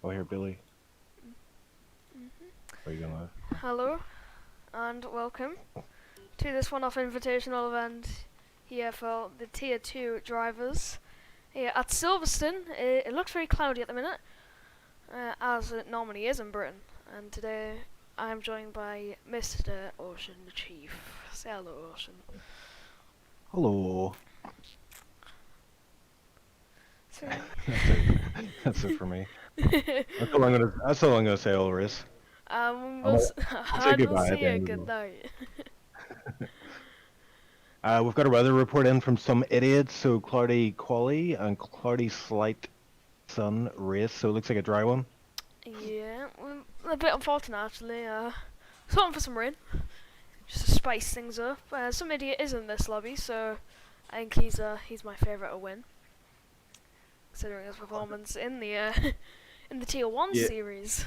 Oh, here, Billy. Are you gonna? Hello, and welcome to this one-off invitational event here for the Tier 2 drivers here at Silverstone. It looks very cloudy at the minute, as it normally is in Britain, and today I'm joined by Mr. Ocean the Chief. Say hello, Ocean. Hello. So, That's it for me. That's all I'm gonna say, Ulrich. we'll Say and we'll goodbye at see the you. end of Good the night. We've got a weather report in from some idiots. So cloudy quali and cloudy slight sun race. So it looks like a dry one. Yeah, a bit unfortunate actually. Hoping for some rain, just to spice things up. Some idiot is in this lobby, so I think he's my favourite to win, considering his performance in the in the Tier 1 Yeah. series.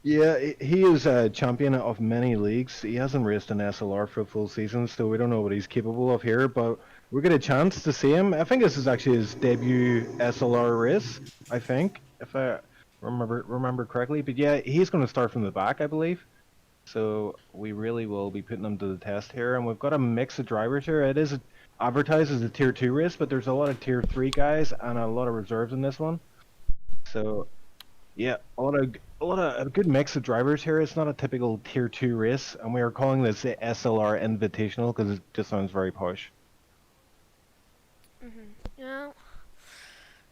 Yeah, he is a champion of many leagues. He hasn't raced an SLR for a full season, so we don't know what he's capable of here, but we get a chance to see him. I think this is actually his debut SLR race, I think, if I remember correctly. But yeah, he's going to start from the back, I believe. So we really will be putting him to the test here, and we've got a mix of drivers here. It is advertised as a Tier 2 race, but there's a lot of Tier 3 guys and a lot of reserves in this one. So yeah, a good mix of drivers here. It's not a typical Tier 2 race, and we are calling this the SLR Invitational because it just sounds very posh. Yeah,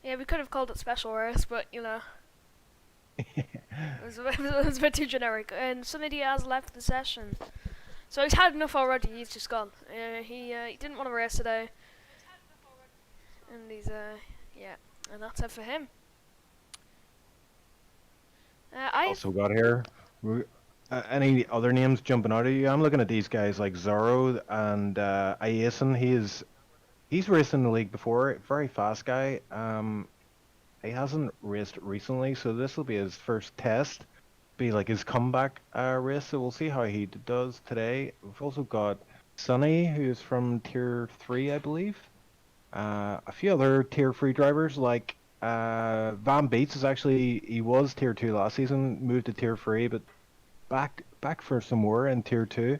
yeah, we could have called it special race, but you know, it was a bit too generic. And some idiot has left the session, so he's had enough already. He's just gone. He didn't want to race today, and he's yeah, and that's it for him. I Also got here. Any other names jumping out at you? I'm looking at these guys like Zorro and Iason. He's raced in the league before. Very fast guy. He hasn't raced recently, so this will be his first test. Be like his comeback race. So we'll see how he does today. We've also got Sonny, who's from Tier 3, I believe. A few other Tier 3 drivers like Van Beets he was Tier 2 last season, moved to Tier 3, but back for some more in Tier 2.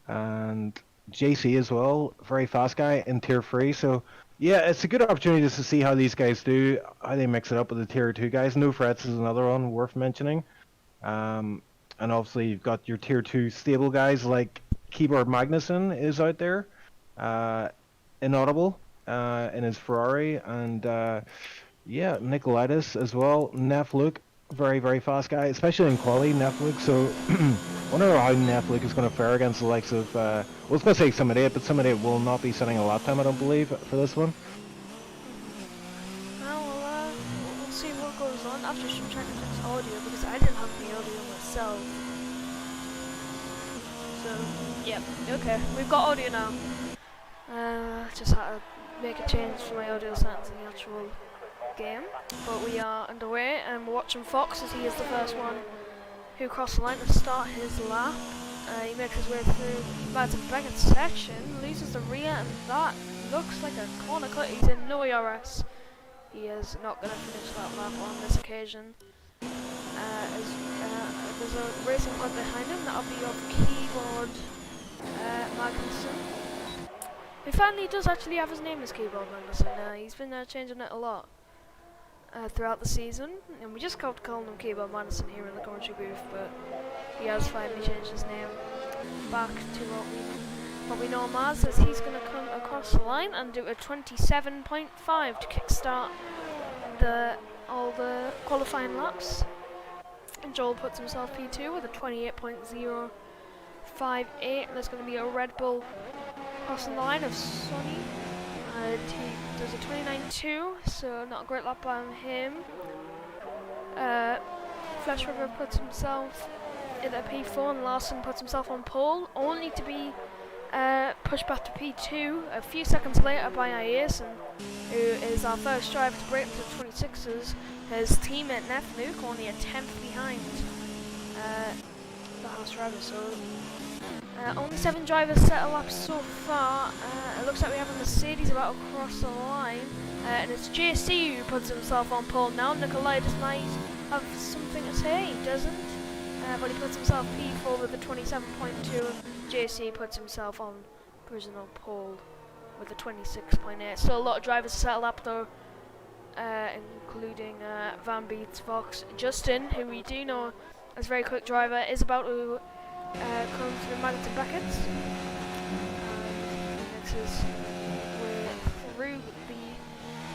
And JC as well, very fast guy in Tier 3. So yeah, it's a good opportunity just to see how these guys do, how they mix it up with the Tier 2 guys. No Frets is another one worth mentioning. And obviously you've got your Tier 2 stable guys like Keyboard Magnussen is out there, Inaudible in his Ferrari, and yeah, Nicolaitis as well. Neff Luke, very fast guy, especially in quali, Neff Luke. So wonder how Neff Luke is going to fare against the likes of, I was going to say Summit 8, but Summit 8 will not be setting a lap time, I don't believe, for this one. Well, we'll see what goes on. After some trying to fix audio because I didn't have the audio myself. So, yep, okay, we've got audio now. Just had to make a change for my audio settings in the actual game. But we are underway and we're watching Fox as he is the first one who crossed the line to start his lap. He makes his way through Madsen Beckett's section, loses the rear, and that looks like a corner cut. He's in no ERS. He is not going to finish that lap on this occasion. There's a racing club behind him, that'll be of Keyboard Magnussen. He finally does actually have his name as Keyboard Magnussen. He's been changing it a lot throughout the season, and we just kept calling him Keyboard Magnussen here in the commentary booth, but he has finally changed his name back to what we know him as he's going to come across the line and do a 27.5 to kickstart all the qualifying laps. And Joel puts himself P2 with a 28.058. There's going to be a Red Bull crossing the line of Sonny. He does a 29.2, so not a great lap by him. Flash River puts himself in a P4 and Larson puts himself on pole, only to be pushed back to P2 a few seconds later by Iason, who is our first driver to break into the 26s. His teammate Neff Luke only a 10th behind the house driver, so only 7 drivers set a lap so far. It looks like we have a Mercedes about to cross the line, and it's JC who puts himself on pole now. Nicolaitis might have something to say. He doesn't. But he puts himself P4 with a 27.2. JC puts himself on provisional pole with a 26.8. Still a lot of drivers to settle up though, including Van Beets, Vox, Justin, who we do know is a very quick driver, is about to come through Maggots and Beckett's. Mixes way through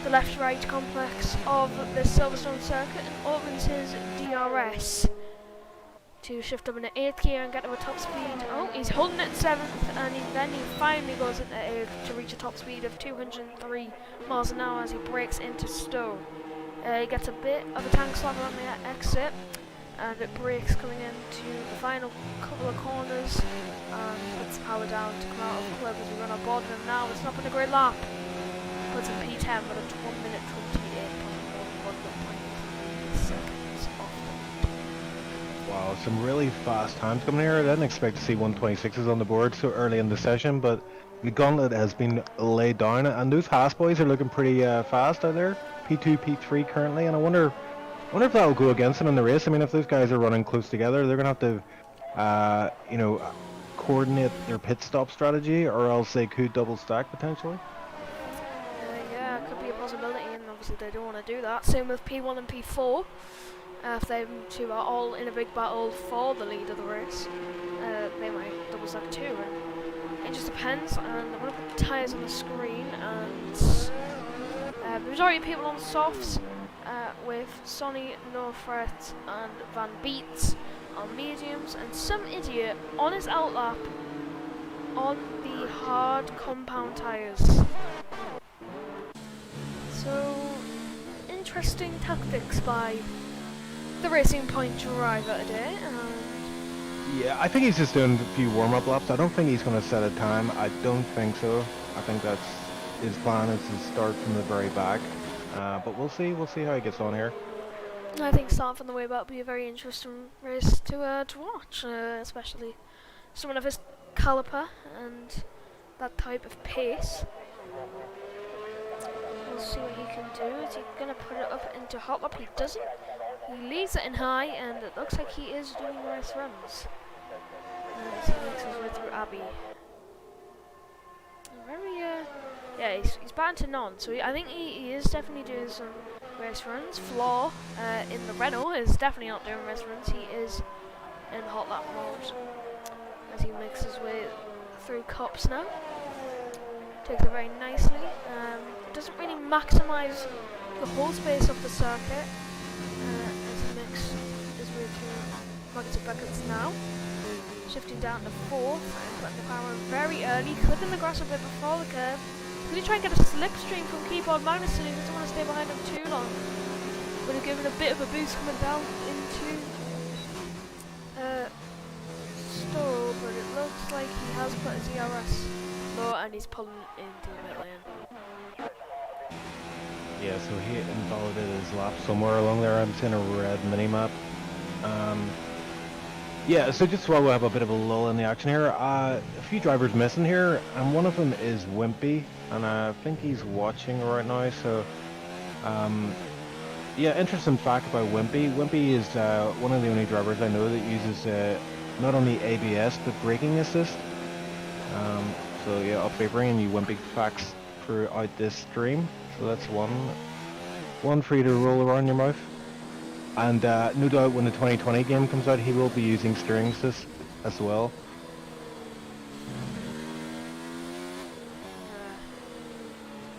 the left-right complex of the Silverstone circuit and opens his DRS to shift up into 8th gear and get to a top speed. Oh, he's holding it in 7th, and then he finally goes into 8th to reach a top speed of 203 miles an hour as he brakes into Stowe. He gets a bit of a tank slap on the exit, and it brakes coming into the final couple of corners, and puts power down to come out of the club as we run on board him now. It's not been a great lap. Puts in P10 with a 1 minute 28.1 seconds off the Wow, some really fast times coming here. I didn't expect to see 126s on the board so early in the session, but the gauntlet has been laid down, and those Haas boys are looking pretty fast out there. P2, P3 currently, and I wonder if that'll go against them in the race. I mean, if those guys are running close together, they're gonna have to, you know, coordinate their pit stop strategy, or else they could double stack potentially. yeah, it could be a possibility, and obviously they don't want to do that. Same with P1 and P4. If they two are all in a big battle for the lead of the race, they might double stack too. And it just depends. And I'm going to put the tyres on the screen, and the majority of people on softs, with Sonny, No Threat, and Van Beets on mediums, and some idiot on his outlap on the hard compound tyres. So, interesting tactics by the Racing Point driver today. Yeah, I think he's just doing a few warm-up laps. I don't think he's going to set a time. I don't think so. I think that's his plan, is to start from the very back. But we'll see. We'll see how he gets on here. I think starting from the way back will be a very interesting race to watch, especially someone of his caliper and that type of pace. We'll see what he can do. Is he going to put it up into hot lap? He doesn't. He leaves it in high, and it looks like he is doing race runs. As he makes his way through Abbey. Very, yeah, he's batting to none, so I think he is definitely doing some race runs. Flaw in the Renault is definitely not doing race runs. He is in hot lap mode as he makes his way through Cops now. Takes it very nicely. Doesn't really maximise the whole space of the circuit as he makes his way through Maggots and Beckett's now. Shifting down to 4th and putting the power very early, clipping the grass a bit before the curve. He's going to try and get a slipstream from Keyboard Magnussen. He doesn't want to stay behind him too long. Would have given a bit of a boost coming down into Stowe, but it looks like he has put his ERS low and he's pulling into the mid lane. Yeah, so he invalidated his lap somewhere along there. I'm seeing a red mini-map. Yeah, so just while we have a bit of a lull in the action here, a few drivers missing here, and one of them is Wimpy, and I think he's watching right now, so yeah, interesting fact about Wimpy. Wimpy is one of the only drivers I know that uses not only ABS, but braking assist. So yeah, I'll be bringing you Wimpy facts throughout this stream, so that's one for you to roll around your mouth. And no doubt when the 2020 game comes out, he will be using steering assist as well.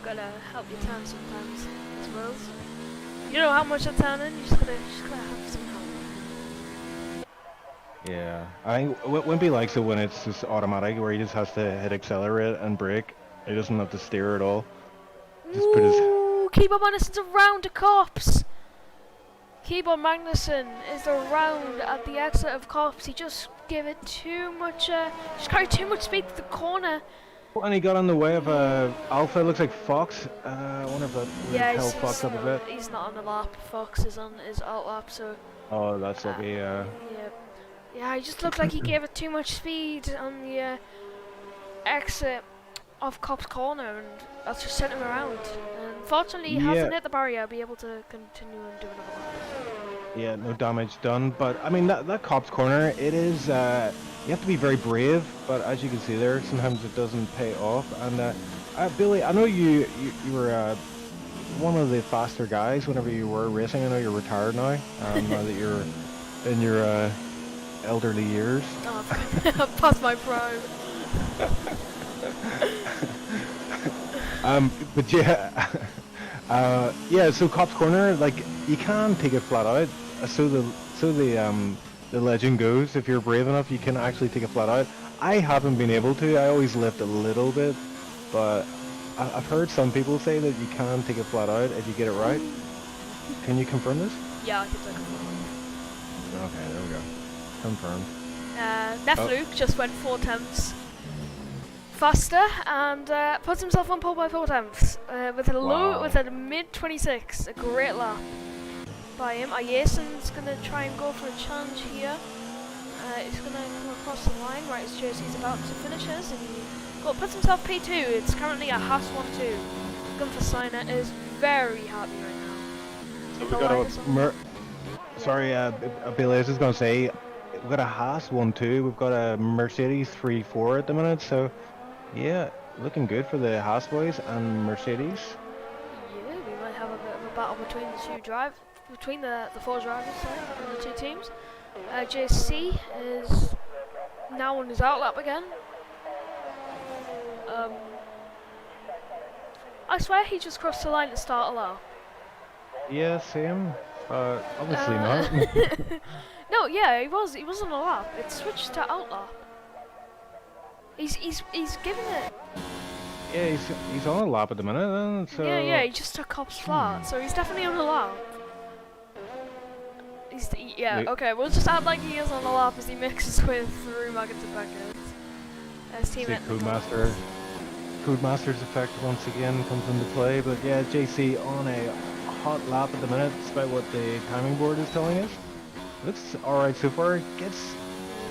Gotta help you turn sometimes, I suppose. You know how much I'm turning, you just gotta have some help. Yeah, I think Wimpy likes it when it's just automatic, where he just has to hit accelerate and brake. He doesn't have to steer at all. Just put his... Keyboard Magnussen's around the cops! Keyboard Magnussen is around at the exit of Cops. He just gave it too much, just carried too much speed to the corner. And he got on the way of Alpha, looks like Fox. I wonder if that would help Fox up a bit. He's not on the lap. Fox is on his alt lap, so... Oh, that's lucky, yeah. Yeah, he just looked like he gave it too much speed on the exit of Cop's corner, and that's just sent him around. And fortunately, he hasn't hit the barrier. Be able to continue and do another lap. Yeah, no damage done. But I mean, that Cop's Corner, it is. You have to be very brave, but as you can see there, sometimes it doesn't pay off. And Billy, I know you were one of the faster guys whenever you were racing. I know you're retired now. Now that you're in your elderly years. Oh, I've passed my prime. But yeah, yeah. So Cop's Corner, like you can take it flat out. So the legend goes. If you're brave enough, you can actually take it flat out. I haven't been able to. I always lift a little bit, but I've heard some people say that you can take it flat out if you get it right. Can you confirm this? Yeah, I can take it. Okay, there we go. Confirmed. Luke just went 4 tenths faster and puts himself on pole by 4 tenths with a mid 26. A great lap by him. Jason's gonna try and go for a challenge here. He's gonna come across the line right as Jersey's about to finish his, and he puts himself P2. It's currently a Haas 1-2. Gunther Steiner is very happy right now. So we got a sorry, Billy, I was just gonna say we've got a Haas 1-2. We've got a Mercedes 3-4 at the minute. So yeah, looking good for the Haas boys and Mercedes. Yeah, we might have a bit of a battle between the four drivers, and the two teams. JC is now on his outlap again. I swear he just crossed the line to start a lap. Yeah, same. Obviously not. No, yeah, he was on a lap. It switched to outlap. He's giving it. Yeah, he's on a lap at the minute then, so... Yeah, he just took Cop's flat, so he's definitely on a lap. Okay, we'll just act like he is on a lap as he mixes with through Maggins and Beckett. His teammate Codemasters effect once again comes into play, but yeah, JC on a hot lap at the minute, despite what the timing board is telling us. Looks alright so far.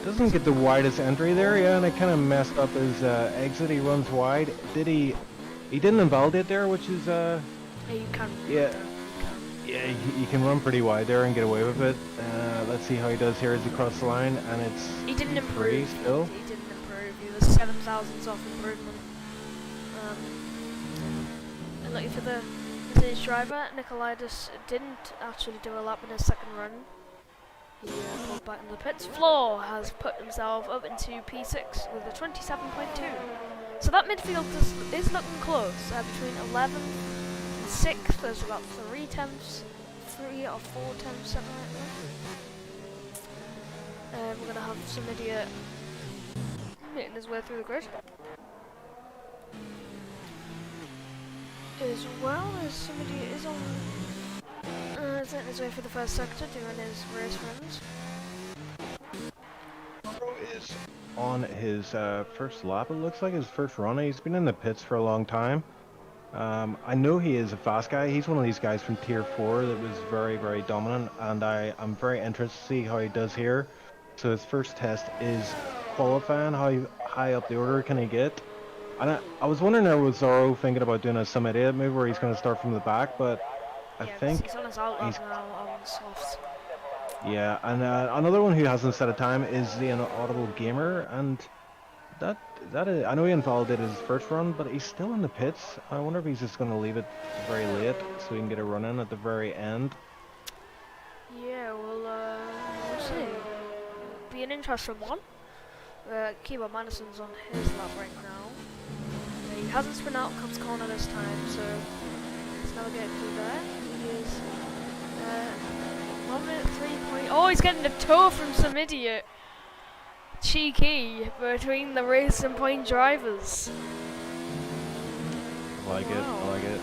Doesn't get the widest entry there, yeah, and it kind of messed up his exit. He runs wide. He didn't invalidate there, which is you can. Yeah, he can run pretty wide there and get away with it. Let's see how he does here as he crosses the line, and he didn't improve. Prix still. He didn't improve. He was 7 thousandths off improvement. And looking for the Mercedes driver, Nikolaitis didn't actually do a lap in his second run. He pulled back into the pits. Floor has put himself up into P6 with a 27.2. So that midfield is looking close. Between 11th and 6th, there's about 3 tenths, 3 or 4 tenths, something like that. We're going to have some idiot making his way through the grid. As well as somebody is on setting his way for the first sector, doing his race runs. Is on his first lap, it looks like his first run. He's been in the pits for a long time. I know he is a fast guy. He's one of these guys from Tier 4 that was very, very dominant, and I'm very interested to see how he does here. So his first test is qualifying. How high up the order can he get? And I was wondering there was Zorro thinking about doing some idiot move where he's going to start from the back, but I think he's on his outlap now on softs. Yeah, and another one who hasn't set a time is the Inaudible Gamer, and that is, I know he invalidated his first run, but he's still in the pits. I wonder if he's just going to leave it very late so he can get a run in at the very end. Yeah, we'll see. Be an interesting one. Keyboard Madison's on his lap right now. He hasn't spun out Cop's Corner this time, so he's navigating through there. He is 1 minute 3 point. Oh, he's getting a tow from some idiot. Cheeky between the race and point drivers. I like it.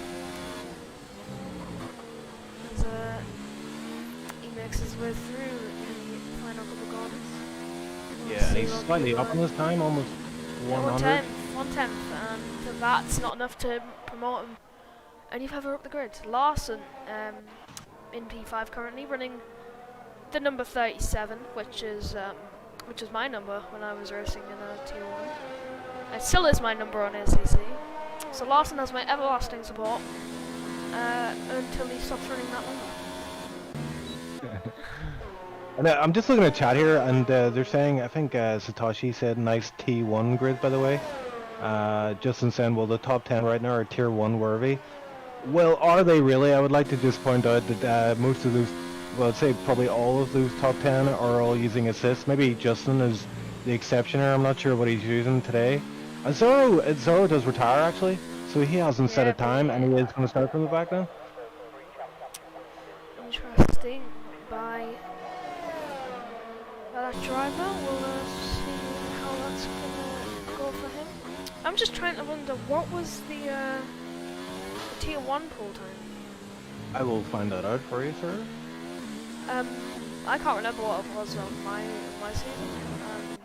He makes his way through the final couple of corners. Yeah, and he's slightly up on this time, almost 100. 1/10, and that's not enough to promote him any further up the grid. Larson in P5 currently, running the number 37, which is my number when I was racing in a Tier 1. It still is my number on ACC. So Larson has my everlasting support until he stops running that number. And I'm just looking at chat here, and they're saying, I think Satoshi said nice T1 grid, by the way. Justin saying, well, the top 10 right now are tier 1 worthy. Well, are they really? I would like to just point out that most of those, well, I'd say probably all of those top 10 are all using assists. Maybe Justin is the exception here. I'm not sure what he's using today. Zoro does retire, actually, so he hasn't set a Yeah, time, and he is going to start from the back then. interesting. By that driver, we'll see how that's gonna go for him. I'm just trying to wonder what was the tier 1 pull time. I will find that out for you, sir. I can't remember what it was on my season.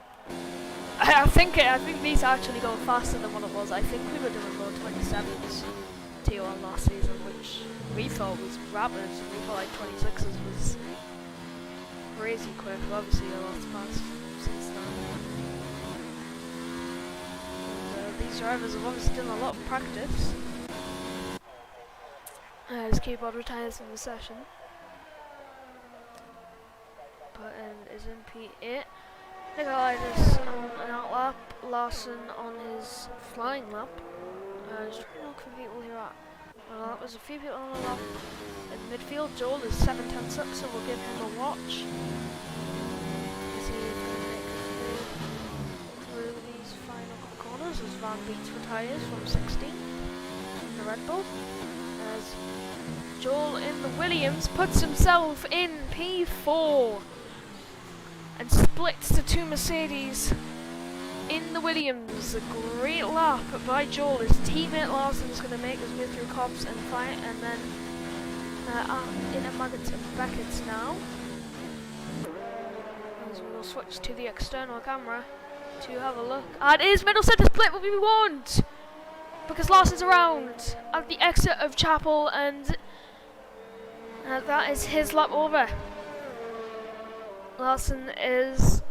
I think these are actually going faster than what it was. I think we were doing low 27s tier 1 last season, which we thought was rapid. We thought like 26s was crazy quick. Obviously a lot's passed since then. And, these drivers have obviously done a lot of practice. His keyboard retires in the session. Button is in P8. Nicolaitis on an out lap, Larson on his flying lap. Just trying to look for people here at. Well, that was a few people on the lap. In midfield, Joel is 7 tenths up, so we'll give him a watch. Is he going to make it through these final corners as Van Beets retires from 16 in the Red Bull? As Joel in the Williams puts himself in P4 and splits the 2 Mercedes in the Williams. A great lap by Joel. His teammate Larson's going to make his way through Cobbs and fight, and then in a Maggots and Beckett's now. As we will switch to the external camera to have a look. And it is middle centre split, but we won't! Because Larson's around at the exit of Chapel, and that is his lap over. Larson is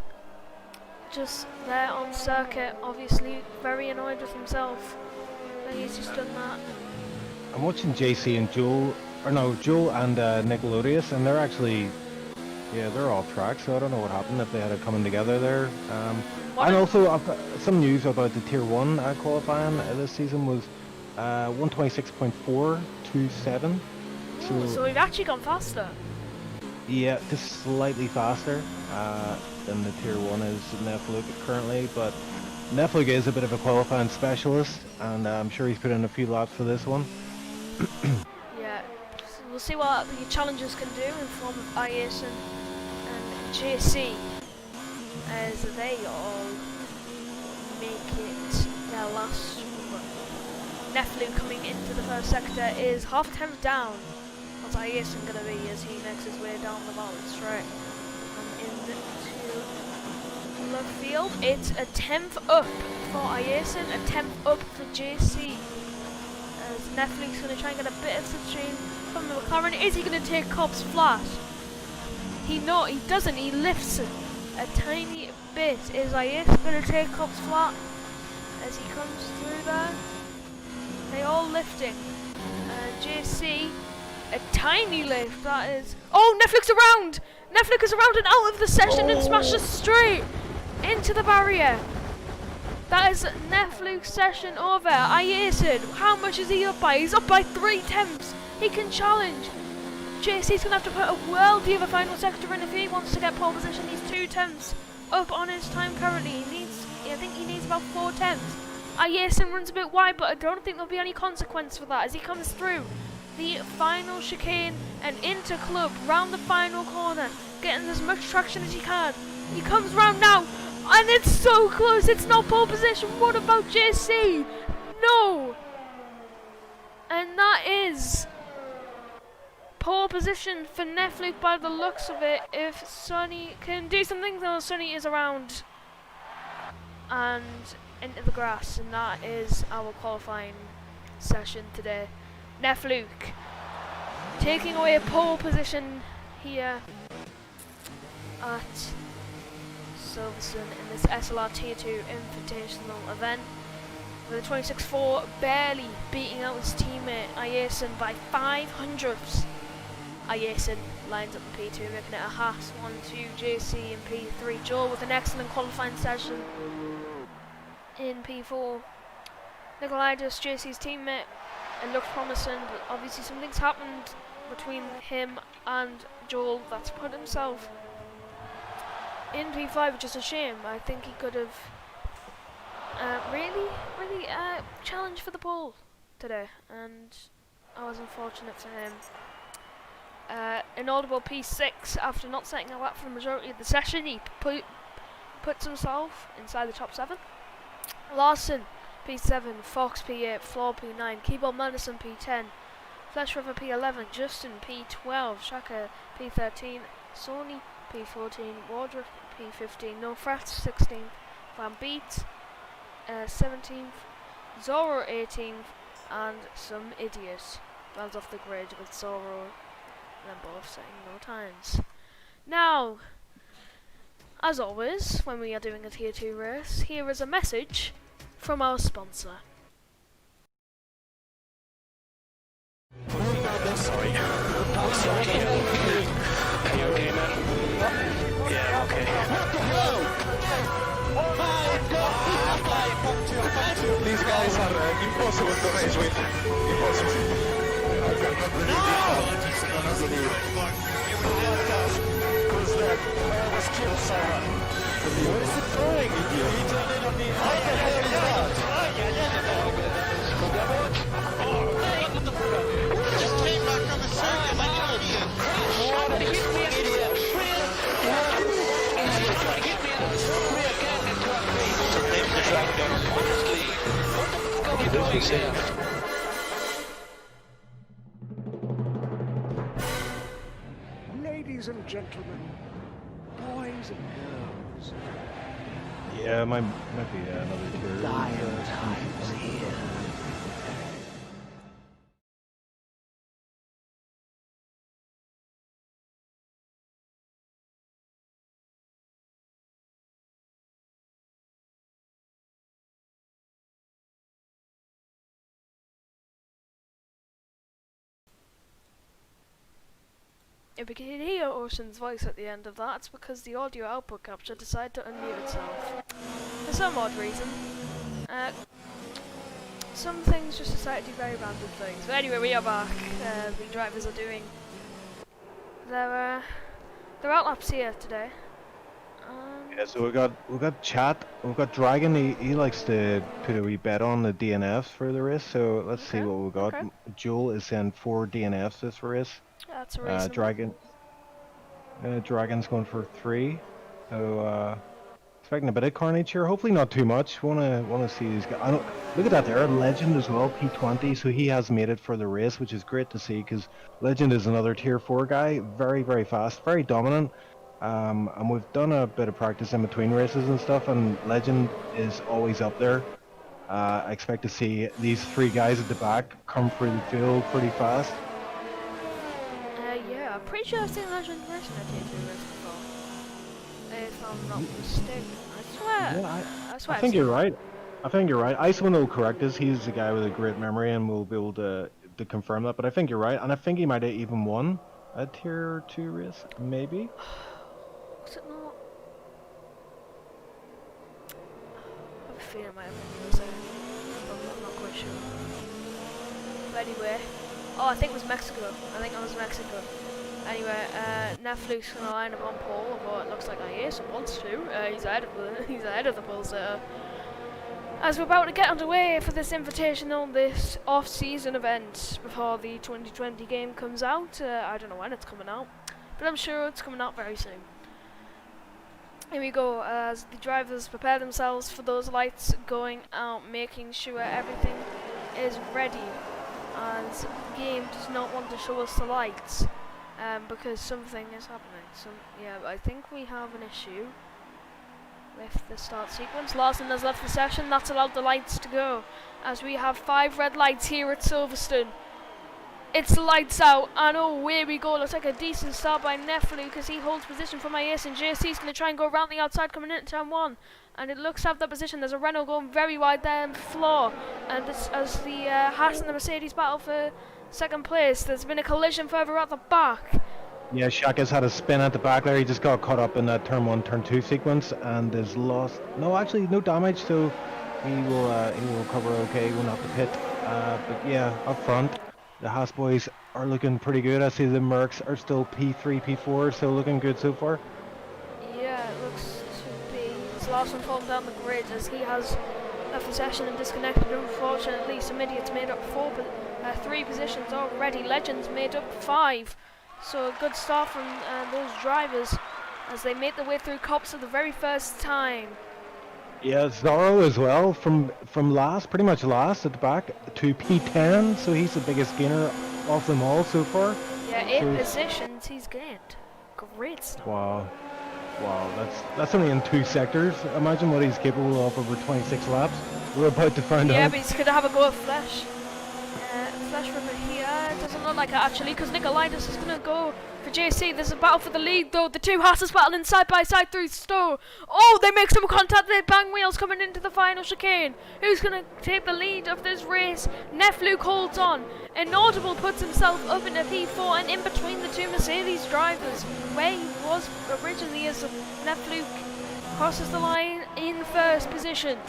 just there on circuit, obviously very annoyed with himself that he's just done that. I'm watching JC and Joel, or no, Joel and Nickelodeus, and they're actually, yeah, they're off track, so I don't know what happened if they had it coming together there. And also, some news about the Tier 1 qualifying this season was 126.427. So we've actually gone faster. Yeah, just slightly faster than the Tier 1 is Neflug currently, but Neflug is a bit of a qualifying specialist, and I'm sure he's put in a few laps for this one. Yeah, so we'll see what the challengers can do in form of Ayerson and JC, as they all make it their last run. Neflug coming into the first sector is half a tenth down. What's Ayerson going to be as he makes his way down the bottom straight and into left field? It's a 10th up for Ayerson, a 10th up for JC. As Neflug's going to try and get a bit of substitution from the McLaren. Is he going to take Cobbs flat? He doesn't. He lifts a tiny bit. Is Ayerson going to take Cobbs flat as he comes through there? They all lifting. JC. A tiny lift, that is. Oh, Neflug's around! Neflug is around and out of the session and smashes straight into the barrier. That is Neflug's session over. Ayerson, how much is he up by? He's up by 3 tenths. He can challenge. JC's going to have to put a worldie of a final sector in if he wants to get pole position. He's 2 tenths up on his time currently. I think he needs about 4 tenths. Ayerson runs a bit wide, but I don't think there'll be any consequence for that as he comes through the final chicane and into club round the final corner, getting as much traction as he can. He comes round now, and it's so close. It's not pole position. What about JC? No, and that is pole position for Neflug by the looks of it. If Sonny can do something, though, Sonny is around and into the grass, and that is our qualifying session today. Neflug taking away a pole position here at Silverstone in this SLR Tier 2 Invitational event, with a 26.4 barely beating out his teammate Ayerson by 5 hundredths. Ayerson lines up in P2, making it a Haas 1-2, JC in P3, Joel with an excellent qualifying session in P4. Nikolaitis, JC's teammate, it looked promising, but obviously something's happened between him and Joel that's put himself in P5, which is a shame. I think he could have really challenged for the pole today, and I was unfortunate for him. Inaudible P6, after not setting a lap for the majority of the session, he puts himself inside the top 7. Larson P7, Fox P8, Floor P9, Keyboard Madison P10, Flash River P11, Justin P12, Shaka P13, Sony P14, Wardrobe P15, No Frats 16th, Van Beat 17th, Zorro 18th, and some idiot runs off the grid with Zorro and them both setting no times. Now, as always, when we are doing a Tier 2 race, here is a message from our sponsor. Sorry. Are you okay, man? Yeah, okay. These guys are impossible to race with. Impossible. Who's that? I was killed someone. Where is it going, idiot? He turned in on me. How the hell is that? Just came back on the circuit like an idiot. What a idiot. Ladies and gentlemen, boys and girls, Yeah, might be another tier. lion time's here. If we can hear Ocean's voice at the end of that, it's because the audio output capture decided to unmute itself. For some odd reason. Some things just decide to do very random things. But anyway, we are back. The drivers are doing their outlaps here today. Yeah, so we got Chat, we've got Dragon. He likes to put a wee bet on the DNFs for the race. So let's see what we got. Okay. Joel is in 4 DNFs this race. That's a reason. Dragon's going for 3. So expecting a bit of carnage here. Hopefully not too much. Wanna see these guys. Look at that there, Legend as well, P20. So he has made it for the race, which is great to see because Legend is another Tier 4 guy. Very fast, very dominant. And we've done a bit of practice in between races and stuff, and Legend is always up there. I expect to see these 3 guys at the back come through the field pretty fast. Yeah, I'm pretty sure I've seen Legend race in a Tier 2 race before. If I'm not mistaken. I swear. Yeah, I swear. I think you're right. I think you're right. Iceman will correct us. He's a guy with a great memory, and we'll be able to confirm that. But I think you're right, and I think he might have even won a Tier 2 race, maybe. Was it not? I have a feeling I might have been using it, but I'm not quite sure. But anyway, I think it was Mexico. I think it was Mexico. Anyway, Netflix gonna line up on pole, although it looks like Iason wants to. He's ahead of the pole sitter. As we're about to get underway for this Invitational, this off-season event before the 2020 game comes out. I don't know when it's coming out, but I'm sure it's coming out very soon. Here we go, as the drivers prepare themselves for those lights going out, making sure everything is ready, as the game does not want to show us the lights, because something is happening. So yeah, I think we have an issue with the start sequence. Larson has left the session, that's allowed the lights to go, as we have 5 red lights here at Silverstone. It's lights out, and oh, here we go. Looks like a decent start by Nefelu because he holds position for my ace, and JC's going to try and go around the outside coming into turn 1. And it looks to have that position. There's a Renault going very wide there in floor. And this, as the Haas and the Mercedes battle for second place, there's been a collision further at the back. Yeah, Shaka's had a spin at the back there. He just got caught up in that turn 1, turn 2 sequence and is lost. No, actually, no damage, so he will recover okay. He will not have to pit. But yeah, up front, the Haas boys are looking pretty good. I see the Mercs are still P3, P4, so looking good so far. Yeah, it looks to be his last one falling down the grid as he has a possession and disconnected. Unfortunately, some idiots made up 3 positions already. Legends made up 5. So a good start from those drivers as they make their way through cops for the very first time. Yeah, Zorro as well, from last, pretty much last at the back to P10, so he's the biggest gainer of them all so far. Yeah, 8 positions he's gained. Great start. Wow. Wow, that's only in 2 sectors. Imagine what he's capable of over 26 laps. We're about to find out. Yeah, but he's going to have a go at Flash. Flash River here. It doesn't look like it actually, because Nicolaitis is going to go for JC. There's a battle for the lead though. The 2 Haas's battling side by side through Stowe. Oh, they make some contact. They bang wheels coming into the final chicane. Who's going to take the lead of this race? Nefluke holds on. Inaudible puts himself up into P4 and in between the 2 Mercedes drivers, where he was originally as Nefluke crosses the line in first position.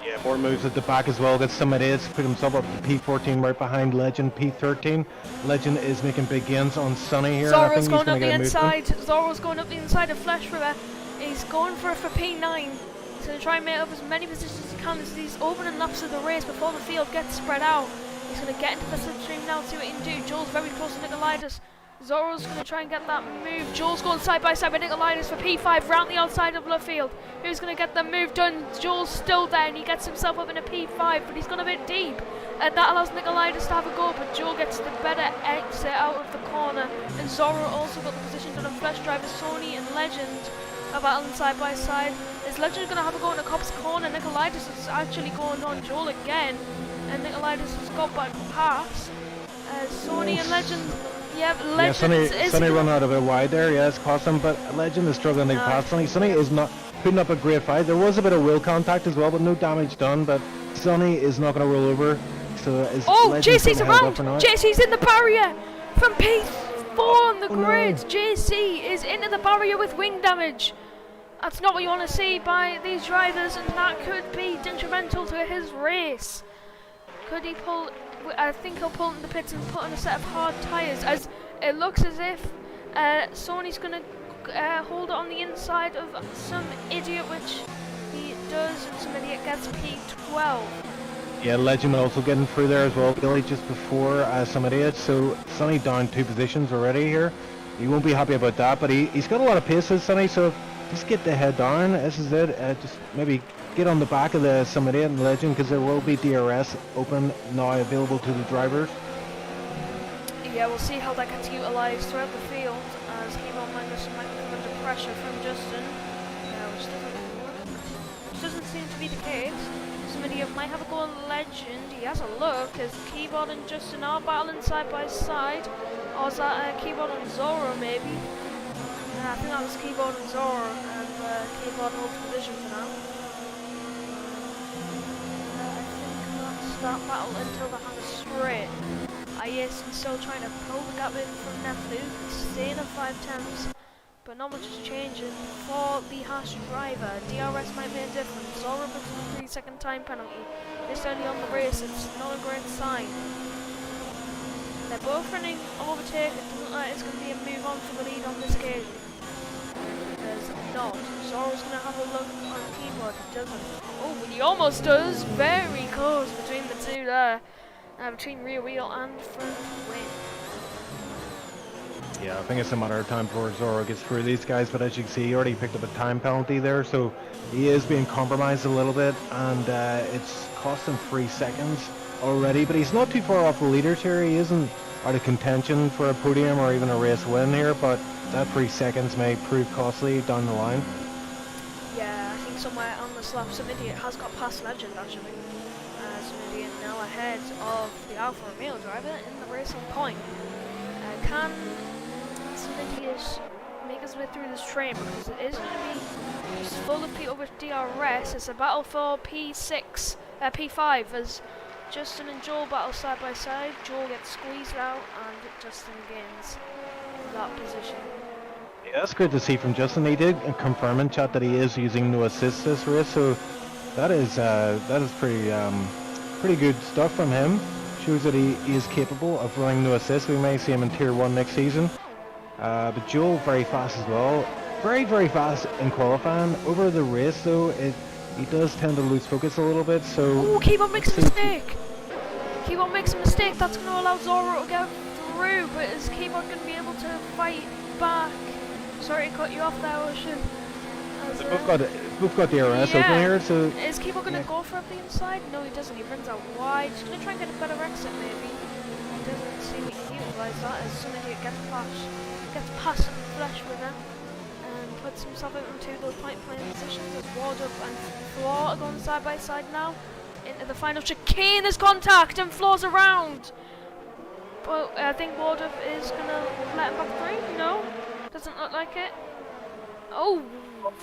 Yeah, more moves at the back as well. Gets some idiots, put himself up to P14 right behind Legend, P13. Legend is making big gains on Sonny here. Zorro's going up the inside. Zorro's going up the inside of Flash River. He's going for P9. He's going to try and make up as many positions as he can as these opening laps of the race before the field gets spread out. He's going to get into the slipstream now, see what he can do. Joel's very close to Nicolaitis. Zorro's going to try and get that move. Joel's going side by side with Nicolaitis for P5 round the outside of left field. Who's going to get the move done? Joel's still there and he gets himself up in a P5, but he's gone a bit deep. And that allows Nicolaitis to have a go, but Joel gets the better exit out of the corner. And Zorro also got the position to the flash drivers. Sony and Legend are battling side by side. Is Legend going to have a go in the cop's corner? Nicolaitis is actually going on Joel again. And Nicolaitis has got back past. Sony and Legend. Yeah, Legend Sonny run out of it wide there, yeah, it's cost him, but Legend is struggling to pass Sonny. Sonny is not putting up a great fight. There was a bit of wheel contact as well, but no damage done, but Sonny is not going to roll over. So JC's around! JC's in the barrier! From P4 on the grid! No. JC is into the barrier with wing damage! That's not what you want to see by these drivers, and that could be detrimental to his race. Could he pull... I think he'll pull in the pits and put on a set of hard tyres, as it looks as if Sony's going to hold it on the inside of some idiot, which he does, and some idiot gets P12. Yeah, Legend also getting through there as well, Billy, just before some idiots, so Sonny down 2 positions already here. He won't be happy about that, but he's got a lot of pace, Sonny, so just get the head down, this is it, just maybe get on the back of the Summit 8 and Legend, because there will be DRS open now available to the drivers. Yeah, we'll see how that gets utilised throughout the field as Keyboard Magnussen might come under pressure from Justin, which doesn't seem to be the case. Somebody might have a go on Legend. He has a look as Keyboard and Justin are battling side by side. Or is that Keyboard and Zorro maybe? Yeah, I think that was Keyboard and Zorro, and Keyboard holds position for now. That battle until the hand straight. Ayerson still trying to pull the gap in from Nefluke, staying at 5/10, but not much is changing for the Haas driver. DRS might be a difference. Zorro puts a 3-second time penalty. This early on the race, it's not a great sign. They're both running overtake. It doesn't look like it's going to be a move on for the lead on this occasion. There's not. Zorro's going to have a look on the keyboard. He doesn't. Oh, but he almost does. Very close between the two there. Between rear wheel and front wing. Yeah, I think it's a matter of time before Zorro gets through these guys, but as you can see, he already picked up a time penalty there, so he is being compromised a little bit, and it's cost him 3 seconds already, but he's not too far off the leaders here. He isn't out of contention for a podium or even a race win here, but that 3 seconds may prove costly down the line. Yeah, I think somewhere on this lap, some idiot has got past Legend actually. Some idiot now ahead of the Alfa Romeo driver in the racing point. Can some idiot make his way through this train, because it is going to be just full of people with DRS. It's a battle for P5 as Justin and Joel battle side by side. Joel gets squeezed out and Justin gains that position. Yeah, that's great to see from Justin. He did confirm in chat that he is using no assists this race, so that is pretty good stuff from him. Shows that he is capable of running no assists. We may see him in Tier 1 next season. But Joel very fast as well. Very fast in qualifying. Over the race though, he does tend to lose focus a little bit. So Oh, Keyboard makes a mistake. Keyboard makes a mistake. That's going to allow Zorro to get through, but is Keyboard going to be able to fight back? Sorry to cut you off there, Ocean. We've got the RS open here, so is Keyboard going to go for the inside? No, he doesn't. He runs out wide. He's going to try and get a better exit, maybe. He doesn't seem to utilise that as soon as he gets past Flash with him and puts himself out into those point playing positions as Wardub and Floor are going side by side now into the final chicane. There's contact and Floor's around. But I think Wardub is going to let him back through. No, doesn't look like it. Oh,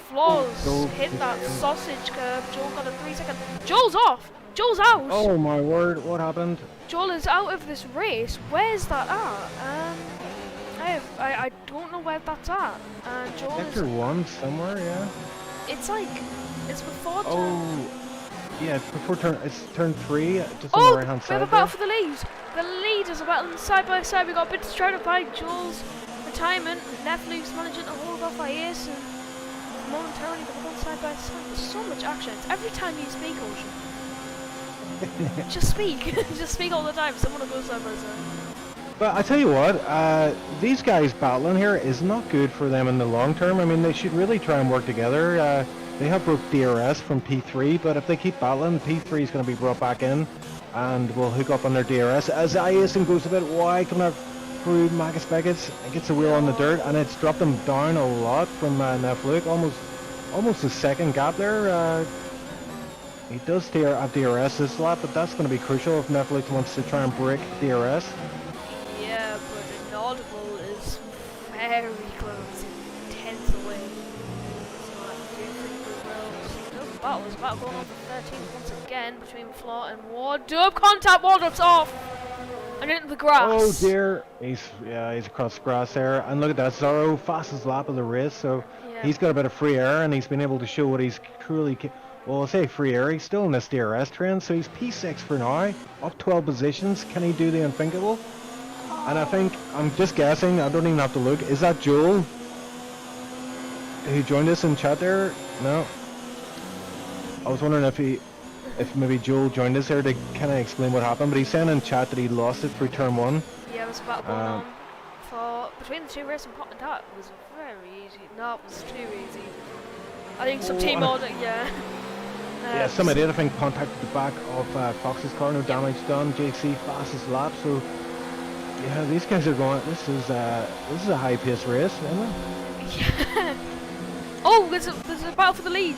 Floor's hit that sausage curve. Joel got a 3-second. Joel's off. Joel's out. Oh my word, what happened? Joel is out of this race. Where's that at? I don't know where that's at. Joel Sector 1 somewhere, yeah. It's like, it's before turn. Oh, yeah, it's before turn. It's turn 3, just on the right hand We side. have a battle for the lead. The leaders are battling side by side. We got a bit distracted by Joel's retirement. Netflix managing to hold off Ias and momentarily they're going side by side. There's so much action. It's every time you speak, Ocean. Just speak. Just speak all the time. Someone will go side by side. But I tell you what, these guys battling here is not good for them in the long term. I mean, they should really try and work together. They have broke DRS from P3, but if they keep battling, P3 is going to be brought back in, and will hook up on their DRS. As Iaston goes a bit wide, coming out through Marcus Beckett's, it gets a wheel on the dirt, and it's dropped them down a lot from Nefluke, almost a second gap there. He does have DRS this lap, but that's going to be crucial if Netflix wants to try and break DRS. Yeah, but Inaudible is very close, tense away. So I do think we will see no battle. There's a battle going on for 13th once again between Floor and Wardub. Contact, Wardub's off! And into the grass. Oh dear, he's across the grass there, and look at that, Zorro, fastest lap of the race, so he's got a bit of free air, and he's been able to show what he's truly well, I'll say free air, he's still in this DRS trend, so he's P6 for now, up 12 positions. Can he do the unthinkable? And I think, I'm just guessing, I don't even have to look, is that Joel who joined us in chat there? No. I was wondering if maybe Joel joined us there to kind of explain what happened, but he's saying in chat that he lost it through turn 1. Yeah, there's a battle going on for between the two races, and that was very easy. No, it was too easy. I think some team order, yeah. Yeah, somebody did, I think, contacted the back of Fox's car, no damage done. JC fastest lap, so yeah, these guys are going. This is a high-paced race, isn't it? Yeah. Oh, there's a battle for the lead.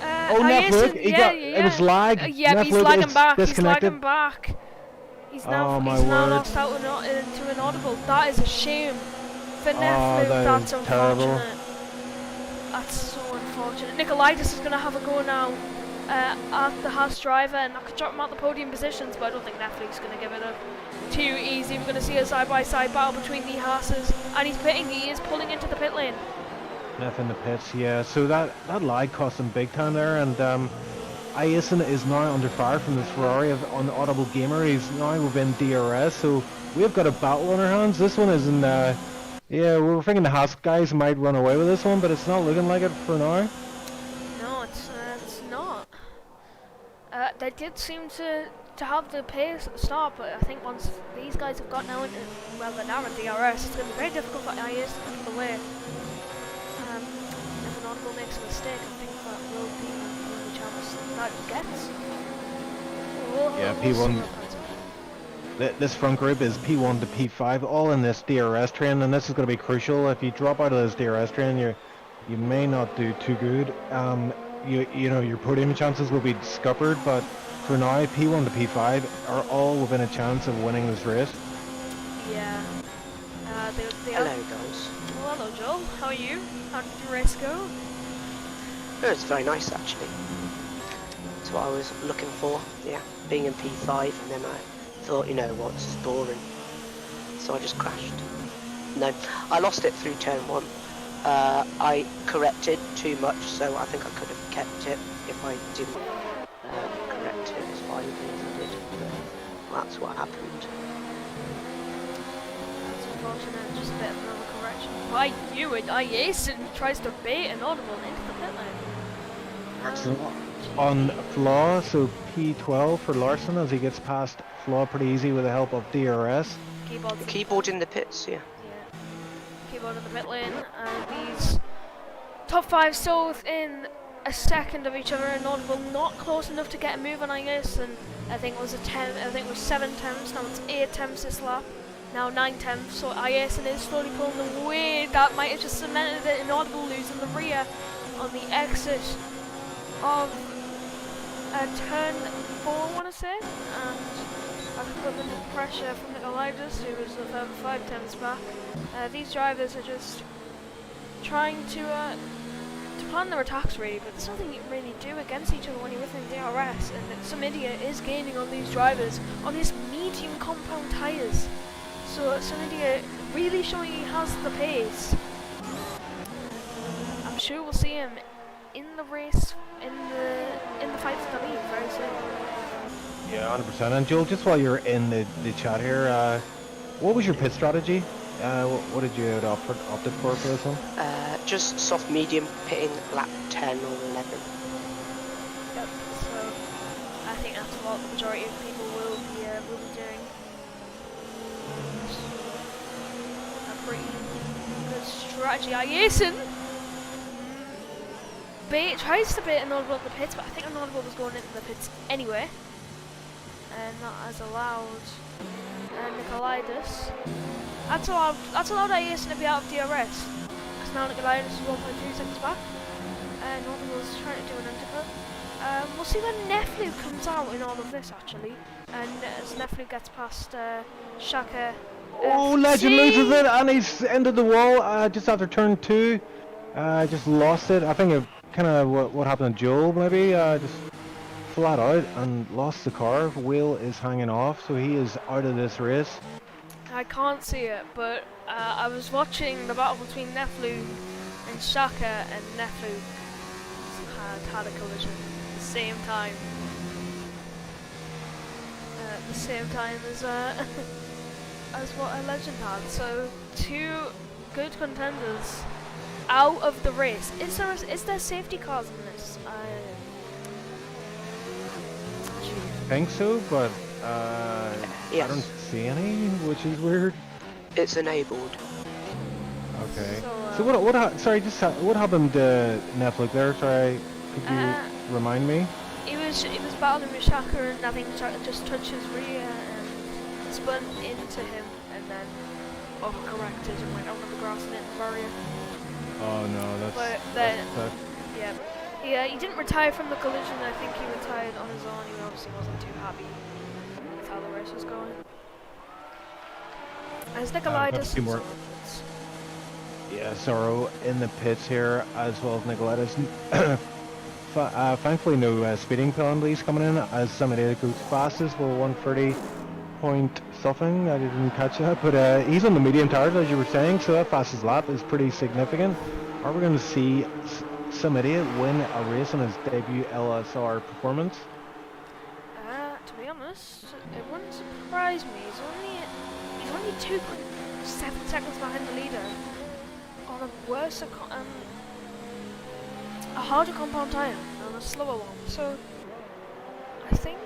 Oh, Netflix, it was lag. Yeah, but he's lagging back. Disconnected. He's lagging back. He's now lost out into Inaudible. That is a shame for Netflix. That's unfortunate. Terrible. That's so unfortunate. Nikolaitis is going to have a go now at the Haas driver, and I could drop him out the podium positions, but I don't think Netflix is going to give it up too easy. We're going to see a side-by-side battle between the Haas's, and he's pitting. He is pulling into the pit lane. Neff in the pits, yeah. So that lag cost him big time there, and Iaston is now under fire from this Ferrari on the Audible Gamer. He's now within DRS, so we've got a battle on our hands. This one isn't. Yeah, we were thinking the Haas guys might run away with this one, but it's not looking like it for now. No, it's not. They did seem to have the pace at the start, but I think once these guys have got now into, well, they're now in DRS, it's going to be very difficult for IS to get the way. If an Audible makes a mistake, I think that will be the only chance that he gets. Yeah, P1. This front group is P1 to P5, all in this DRS train, and this is going to be crucial. If you drop out of this DRS train, you may not do too good. You know, your podium chances will be scuppered, but for now, P1 to P5 are all within a chance of winning this race. Yeah. Hello, guys. Well, hello, Joel. How are you? How did the race go? Oh, it's very nice, actually. That's what I was looking for. Yeah, being in P5, and then I thought, you know what, it's boring. So I just crashed. No, I lost it through turn 1. I corrected too much, so I think I could have kept it if I didn't correct it as widely as I did. But that's what happened. That's unfortunate, just a bit of another correction by you, and Jason tries to bait an audible into the pit lane. So on Flaw, so P12 for Larson as he gets past Flaw pretty easy with the help of DRS. Keyboard in the pits, yeah. Keyboard in the pit lane, and these top 5 still within a second of each other, and Audible not close enough to get a move on Jason. I think it was 7 attempts, now it's 8 attempts this lap. Now 9 attempts, so Jason is slowly pulling away. That might have just cemented it, and Audible losing the rear on the exit of turn 4, I want to say, and I've got the pressure from Nicolaitis, who was about 5 attempts back. These drivers are just trying to plan their attacks really, but there's nothing you can really do against each other when you're within DRS, and some idiot is gaining on these drivers on his medium compound tyres. So some idiot really showing he has the pace. I'm sure we'll see him in the race, in the fight for the lead very soon. Yeah, 100%. And Joel, just while you're in the chat here, what was your pit strategy? What did you opted for this one? Just soft medium, pitting lap 10 or 11. Yep. So I think that's what the majority of people will be doing. A pretty good strategy. Jason tries to bait an audible at the pits, but I think an audible was going into the pits anyway, and not as allowed. Nicolaitis. That's allowed Jason to be out of DRS. Because now Nicolaitis is 1.2 seconds back. And Audible's trying to do an undercut. We'll see when Neflu comes out in all of this actually. And as Neflu gets past Shaka. Oh, Legend loses it, and he's ended the wall just after turn 2. Just lost it. I think it kind of what happened to Joel maybe. Just flat out and lost the car. Wheel is hanging off, so he is out of this race. I can't see it, but I was watching the battle between Neflu and Shaka, and Neflu had a collision at the same time. At the same time as as what a Legend had. So 2 good contenders out of the race. Is there safety cars in this? I think so, but Yes. I don't see any, which is weird. It's enabled. Okay. So, What happened to Netflix there? Sorry, could you remind me? He was battling with Shaka, and I think Shaka just touched his rear and spun into him, and then overcorrected and went over the grass and hit the barrier. Oh no, that's. But then, he didn't retire from the collision. I think he retired on his own. He obviously wasn't too happy with how the race was going. As Nicolaitis. Yeah, Sorrow in the pits here, as well as Nicolaitis. Thankfully, no speeding penalties coming in, as somebody goes fastest with 130 point something. I didn't catch that, but he's on the medium tires, as you were saying, so that fastest lap is pretty significant. Are we going to see some idiot win a race in his debut LSR performance? To be honest, it wouldn't surprise me. He's only 2.7 seconds behind the leader on a worse, a harder compound tyre and a slower one. So I think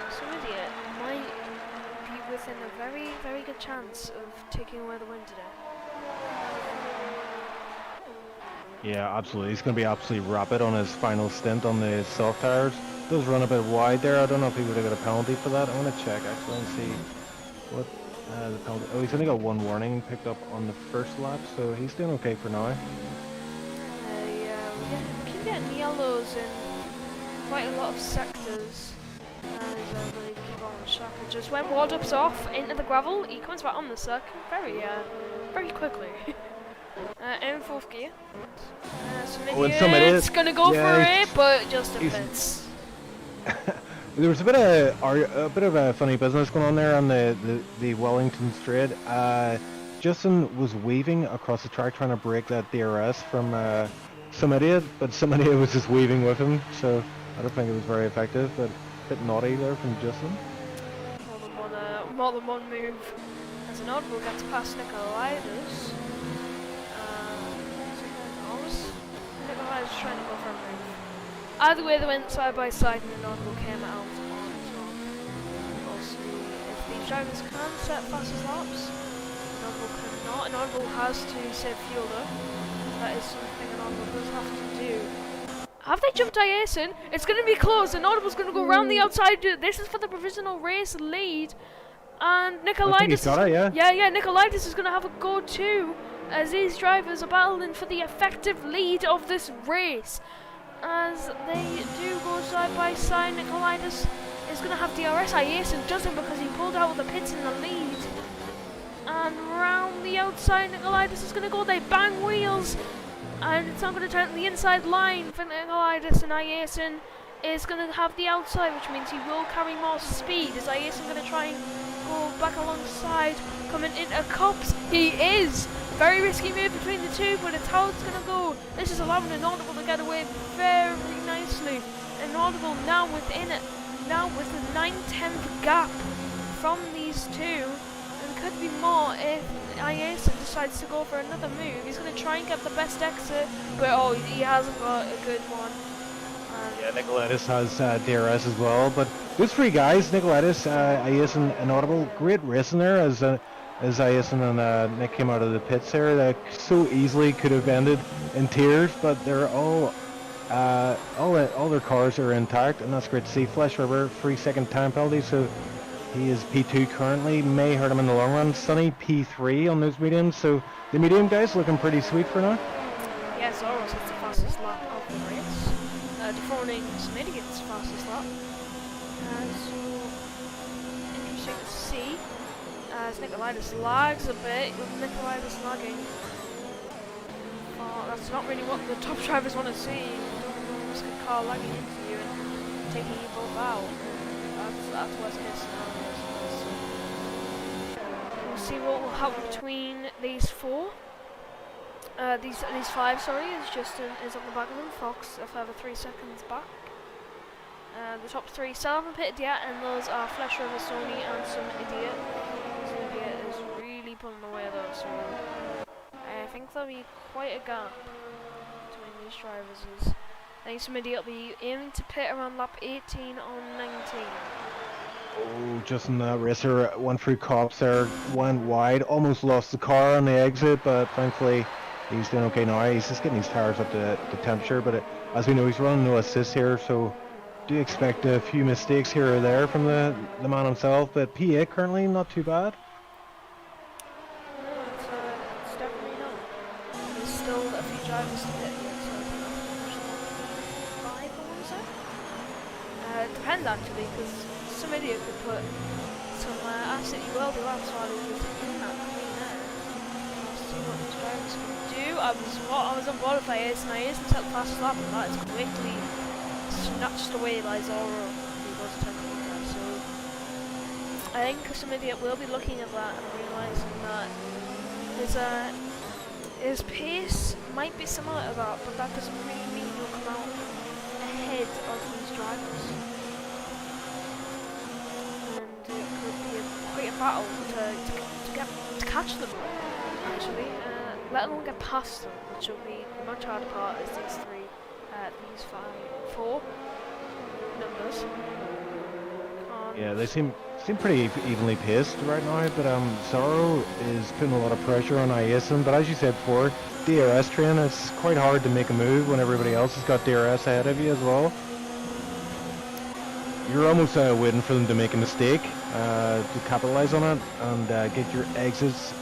some idiot might be within a very, very good chance of taking away the win today. Yeah, absolutely. He's going to be absolutely rapid on his final stint on the soft tires. Does run a bit wide there. I don't know if he would have got a penalty for that. I'm going to check actually and see what the penalty. Oh, he's only got 1 warning picked up on the first lap, so he's doing okay for now. We keep getting yellows in quite a lot of sectors. As I believe keep on Shaka just when Waldup's off into the gravel, he comes back on the circuit very quickly. In 4th gear. Some idiot's gonna go for it, but just a miss. There was a bit of a funny business going on there on the Wellington Straight. Justin was weaving across the track trying to break that DRS from some idiot, but some idiot was just weaving with him. So I don't think it was very effective, but a bit naughty there from Justin. More than one move. As an audible gets past Nicolaitis. Nicolaitis trying to go for a move. Either way, they went side by side and the audible came out on top. Also, if these drivers can set fastest laps, an audible cannot. An audible has to save fuel though. That is something an audible does have to do. Have they jumped Iason? It's going to be close. An audible's going to go around the outside. This is for the provisional race lead. And Nicolaitis, Nicolaitis is going to have a go too, as these drivers are battling for the effective lead of this race. As they do go side by side, Nicolaitis is going to have DRS. Iason doesn't because he pulled out of the pits in the lead. And round the outside, Nicolaitis is going to go. They bang wheels, and it's not going to turn the inside line for Nicolaitis, and Iason is going to have the outside, which means he will carry more speed. Is Iason going to try and go back alongside, coming into Cops? He is! Very risky move between the two, but it's how it's going to go. This is allowing an audible to get away very nicely. An audible now within it, now with a 9/10 gap from these two, and could be more if Iason decides to go for another move. He's going to try and get the best exit, but he hasn't got a good one. Yeah, Nicolaitis has DRS as well, but those three guys, Nicolaitis, Iason, and Audible, great racing there as Iason and Nick came out of the pits there. That so easily could have ended in tears, but they're all their cars are intact, and that's great to see. Flesh River, 3-second time penalty, so he is P2 currently, may hurt him in the long run. Sunny P3 on those mediums, so the medium guys looking pretty sweet for now. Yeah, Zoros has the fastest lap of the race. Dethroning Smidian's fastest lap. So interesting to see as Nicolaitis lags a bit, with Nicolaitis lagging. That's not really what the top drivers want to see. You don't want to risk a car lagging into you and taking you both out. That's worst case scenario. We'll see what will happen between these four. These five, sorry, as Justin is on the back of them. Fox a further 3 seconds back. The top three still haven't pitted yet, and those are Flesh River, Sony, and Some Idiot. Some Idiot is really pulling away though, so I think there'll be quite a gap between these drivers. I think Some Idiot will be aiming to pit around lap 18 on 19. Oh, Justin, that racer went through Cops there, went wide, almost lost the car on the exit, but thankfully he's doing okay now. He's just getting his tires up to temperature, but as we know, he's running no assist here, so do expect a few mistakes here or there from the man himself, but P8 currently not too bad. It's definitely not. There's still a few drivers to pit yet, so I think that's 5 I want to say. It depends actually, because Some Idiot could put some absolutely worldly laps while he was in that clean air. Let's see what these drivers can do. I was on board with Iason. Iason set the fastest lap, and that is quickly snatched away by Zoro, who was attempting that. So I think Some Idiot will be looking at that and realising that his pace might be similar to that, but that doesn't really mean he'll come out ahead of these drivers. Quite a battle to catch them, actually, let alone get past them, which will be the much harder part as these four numbers. Yeah, they seem pretty evenly paced right now, but Zoro is putting a lot of pressure on Iason, but as you said before, DRS train, it's quite hard to make a move when everybody else has got DRS ahead of you as well. You're almost waiting for them to make a mistake to capitalize on it and get your exits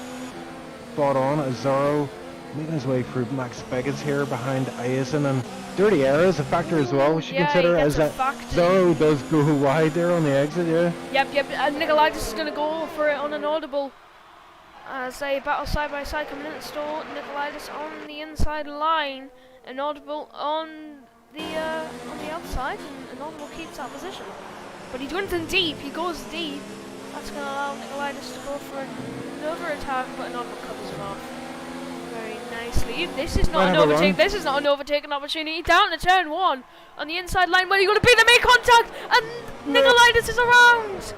spot on. As Zoro making his way through Max Beckett's here behind Iason, and dirty air is a factor as well. We should consider as Zoro does go wide there on the exit. Yeah. Yep. And Nicolaitis is going to go for it on an audible as they battle side by side coming in at stall. Nicolaitis on the inside line, an audible on the outside, and an audible keeps that position. But he went in deep. He goes deep. That's going to allow Nicolaitis to go for another attack, but an uppercut covers him off very nicely. This is not an overtake. This is not an overtaking opportunity. Down to turn 1 on the inside line, where you're going to beat the make contact, and Nicolaitis is around,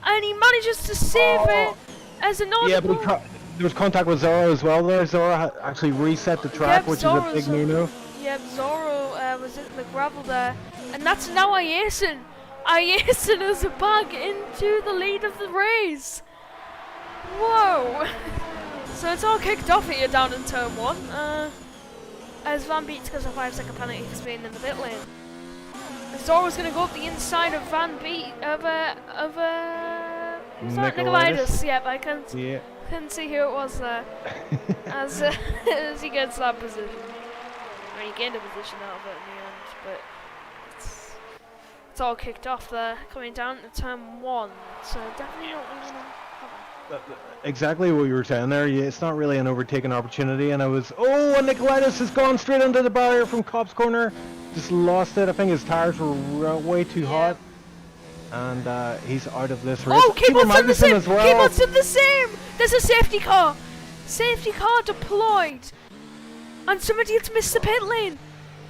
and he manages to save it as an audible. Yeah, but there was contact with Zoro as well there. Zoro actually reset the track, which is a big no-no. Yep, Zoro was in the gravel there, and that's now Ayerson. Ayerson is back into the lead of the race. Whoa! So it's all kicked off here down in turn 1. As Van Beets gets a 5-second penalty for speeding in the pit lane. Zoro's going to go up the inside of Van Beet Nicolaitis. Yep, I couldn't see who it was there. as he gets that position. I mean, he gained a position out of it in the end, but it's all kicked off there, coming down to turn 1. So definitely not really exactly what you were saying there. Yeah, it's not really an overtaking opportunity, and and Nicolaitis has gone straight under the barrier from Cobb's corner. Just lost it. I think his tires were way too hot, and he's out of this race. Oh, Keyboard's done the same! As well. Keyboard's done the same! There's a safety car! Safety car deployed! And somebody had missed the pit lane!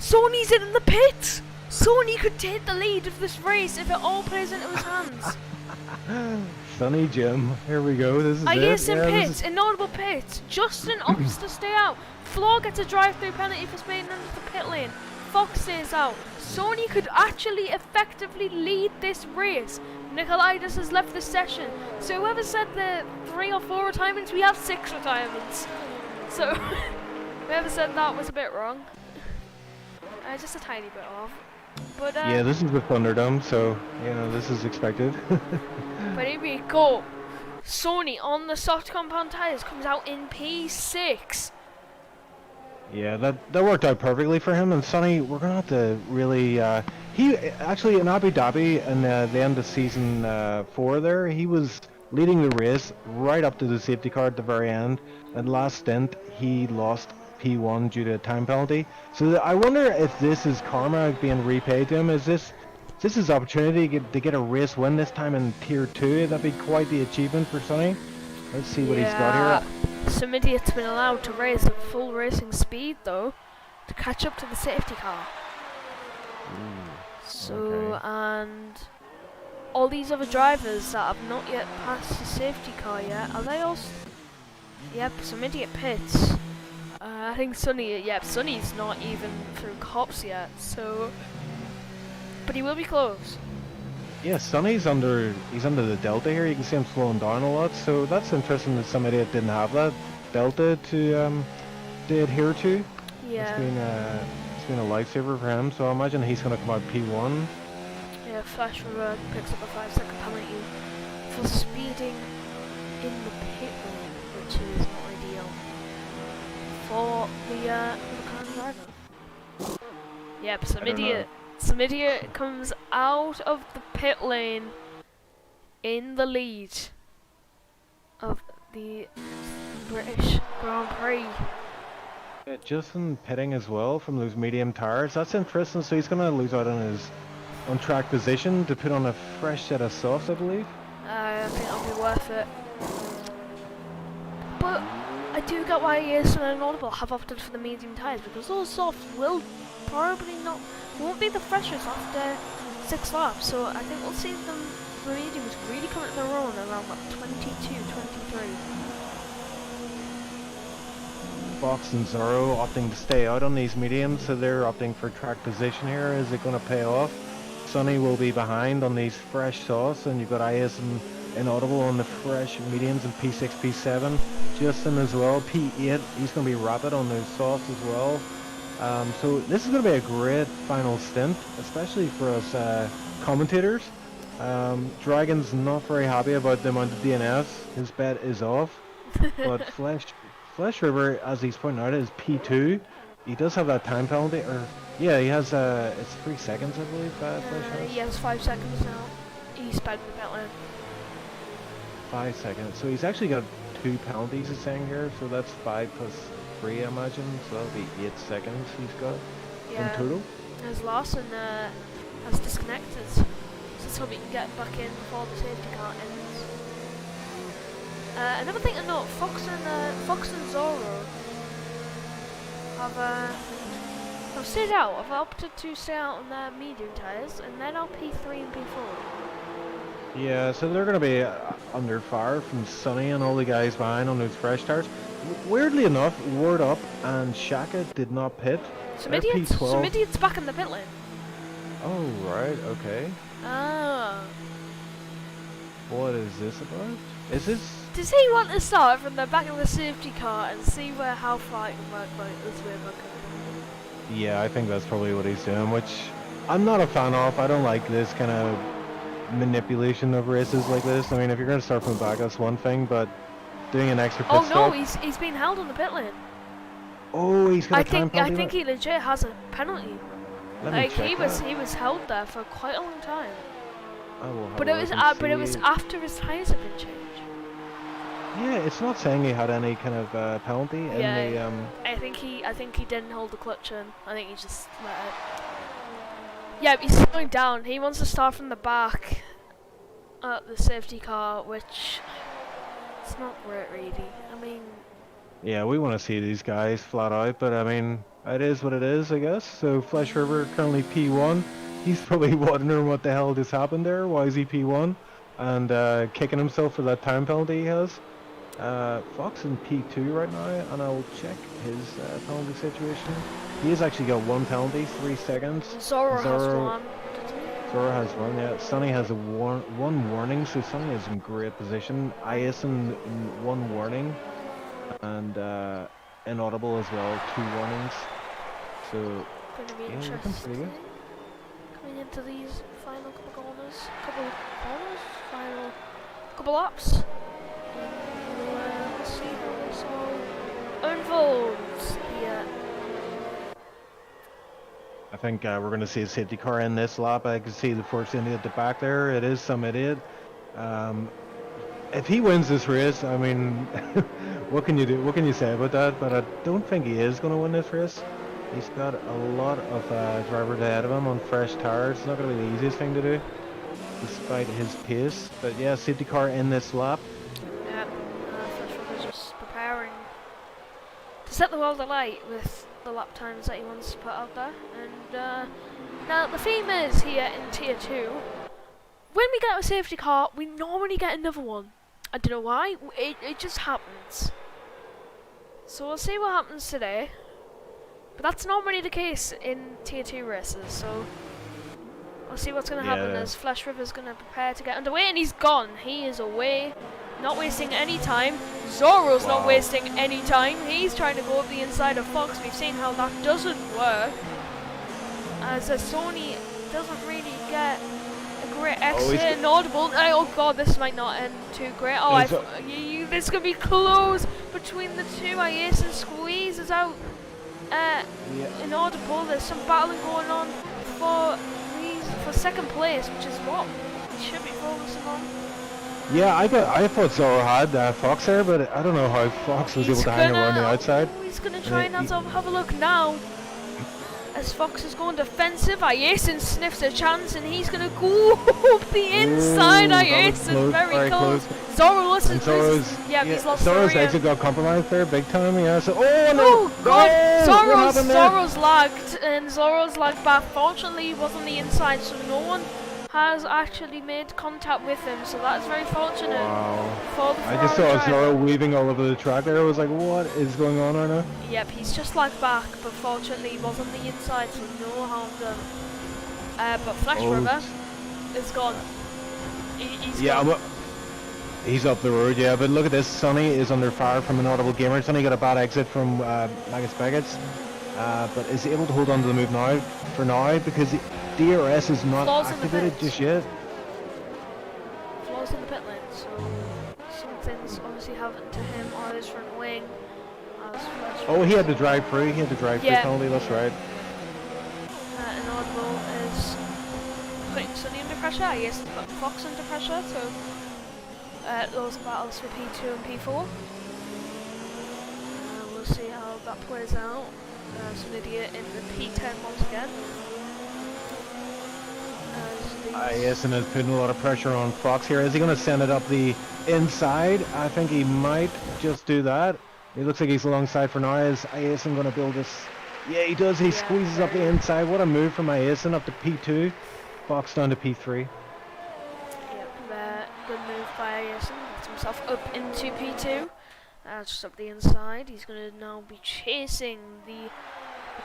Sony's in the pit! Sony could take the lead of this race if it all plays into his hands. Sunny Jim, here we go. This is Ayerson pit, inaudible pit. Justin opts to stay out. Floor gets a drive-through penalty for speeding into the pit lane. Fox stays out. Sony could actually effectively lead this race. Nicolaitis has left the session. So whoever said the 3 or 4 retirements, we have 6 retirements. So whoever said that was a bit wrong. Just a tiny bit off. But yeah, this is the Thunderdome, so this is expected. But here we go. Sony on the soft compound tires comes out in P6. Yeah, that worked out perfectly for him. And Sonny, we're gonna have to really. He actually in Abu Dhabi in the end of season 4 there, he was leading the race right up to the safety car at the very end. And last stint, he lost P1 due to a time penalty. So I wonder if this is karma being repaid to him. Is this his opportunity to get a race win this time in Tier 2? That'd be quite the achievement for Sonny. Let's see what he's got here. Some idiot's been allowed to race at full racing speed though, to catch up to the safety car. So, and all these other drivers that have not yet passed the safety car yet, are they all? Yep, some idiot pits. I think Sonny's not even through cops yet, so. But he will be close. Yeah, Sonny's under the delta here. You can see him slowing down a lot, so that's interesting that somebody that didn't have that delta to adhere to. Yeah. It's been a lifesaver for him. So I imagine he's gonna come out P1. Yeah, Flash River picks up a 5-second penalty for speeding in the pit lane, which is not ideal for the current driver. Yep, some idiot comes out of the pit lane in the lead of the British Grand Prix. Yeah, Justin pitting as well from those medium tires. That's interesting. So he's going to lose out on his on-track position to put on a fresh set of softs, I believe. I think that'll be worth it. But I do get why Ayerson and Audible have opted for the medium tires, because those softs will probably won't be the freshest after 6 laps. So I think we'll see them, the mediums really come at their own around like 22, 23. Fox and Zoro opting to stay out on these mediums, so they're opting for track position here. Is it going to pay off? Sonny will be behind on these fresh softs, and you've got IS and Inaudible on the fresh mediums in P6, P7. Justin as well, P8. He's going to be rapid on those softs as well. So this is going to be a great final stint, especially for us commentators. Dragon's not very happy about the amount of DNFs. His bet is off. But Flash River, as he's pointing out, is P2. He does have that time penalty, or yeah, he has it's 3 seconds, I believe. Flash has. He has 5 seconds now. He's sped the pit lane. 5 seconds. So he's actually got 2 penalties, he's saying here. So that's 5 plus 3, I imagine. So that'll be 8 seconds he's got in total. Has lost and has disconnected. So so we can get him back in before the safety car ends. Another thing to note, Fox and Zorro have stayed out. I've opted to stay out on their medium tyres, and then I'll P3 and P4. Yeah, so they're going to be under fire from Sonny and all the guys behind on those fresh tires. Weirdly enough, Ward Up and Shaka did not pit. Some They're idiots, P12. some idiots back in the pit lane. Oh, right, okay. Ah. What is this about? Is this... Does he want to start from the back of the safety car and see how far it can work like this way back? Yeah, I think that's probably what he's doing, which I'm not a fan of. I don't like this kind of manipulation of races like this. I mean, if you're going to start from the back, that's one thing, but doing an extra pit Oh stop... no, he's been held on the pit lane. Oh, he's got a time penalty. I think he legit has a penalty. Let me Like check he that. was held there for quite a long time. I will have But a it was look and but it was see. after his tyres had been changed. Yeah, it's not saying he had any kind of penalty in Yeah, the... I think he didn't hold the clutch in. I think he just let it. Yeah, he's slowing down. He wants to start from the back at the safety car, which it's not great really. I mean, Yeah, we want to see these guys flat out, but I mean, it is what it is, I guess. So Flesh River currently P1. He's probably wondering what the hell just happened there. Why is he P1? And kicking himself for that time penalty he has. Fox in P2 right now, and I'll check his penalty situation. He has actually got one penalty, 3 seconds. Zorro has one. Zora has one, yeah. Sonny has one warning, so Sonny is in great position. Iason in 1 warning, and Inaudible as well, 2 warnings. So, Going to be yeah, looking pretty interesting. good. Coming into these final couple laps. We'll see how this all unfolds here. I think we're going to see a safety car in this lap. I can see the Force India at the back there. It is some idiot. If he wins this race, I mean, what can you do? What can you say about that? But I don't think he is going to win this race. He's got a lot of drivers ahead of him on fresh tires. It's not going to be the easiest thing to do, despite his pace. But yeah, safety car in this lap. Yep, Flesh just preparing to set the world alight with the lap times that he wants to put out there. And now the theme is here in Tier 2, when we get a safety car, we normally get another one. I don't know why, it just happens. So we'll see what happens today. But that's normally the case in Tier 2 races, so we'll see what's going to happen as Flesh River's going to prepare to get underway, and he's gone. He is away, not wasting any time. Zorro's not wasting any time. He's trying to go up the inside of Fox. We've seen how that doesn't work, as Sony doesn't really get a great exit. Inaudible. Oh god, this might not end too great. Oh, this could be close between the two. Iason squeezes out Inaudible. There's some battling going on for second place, which is what we should be focusing on. Yeah, I thought Zorro had Fox there, but I don't know how Fox was able to hang around the outside. He's going to try and have a look now. As Fox is going defensive, Iason sniffs a chance and he's going to go up the inside. Iason, very close. Zorro listens. He's lost Zorro's Zorro. exit got compromised there, big time. Yeah, so, God, no! Zorro's lagged, and Zorro's lagged back. Fortunately, he was on the inside, so no one has actually made contact with him, so that's very fortunate. Wow. For the I just saw Zorro weaving all over the track there. I was like, what is going on right now? Yep, he's just lagged back, but fortunately he was on the inside, so no harm done. But Flesh River is gone. He's gone. He's up the road, yeah, but look at this. Sonny is under fire from Inaudible Gamer. Sonny got a bad exit from Magus Beckets, but is able to hold on to the move now, because DRS is not activated just yet. Flaws in the pit lane, so something's obviously happened to him or his front wing. Oh, he had to drive free. He had to drive free penalty, that's right. Inaudible is putting Sonny under pressure. Yes, he's putting Fox under pressure, so those battles for P2 and P4. We'll see how that plays out. Some idiot in the P10 once again. As Iason is putting a lot of pressure on Fox here. Is he going to send it up the inside? I think he might just do that. It looks like he's alongside for now. Is Iason going to build this? Yeah, he does. He squeezes up the inside. What a move from Iason up to P2. Fox down to P3. Yep, good move by Iason. Gets himself up into P2. Just up the inside. He's going to now be chasing the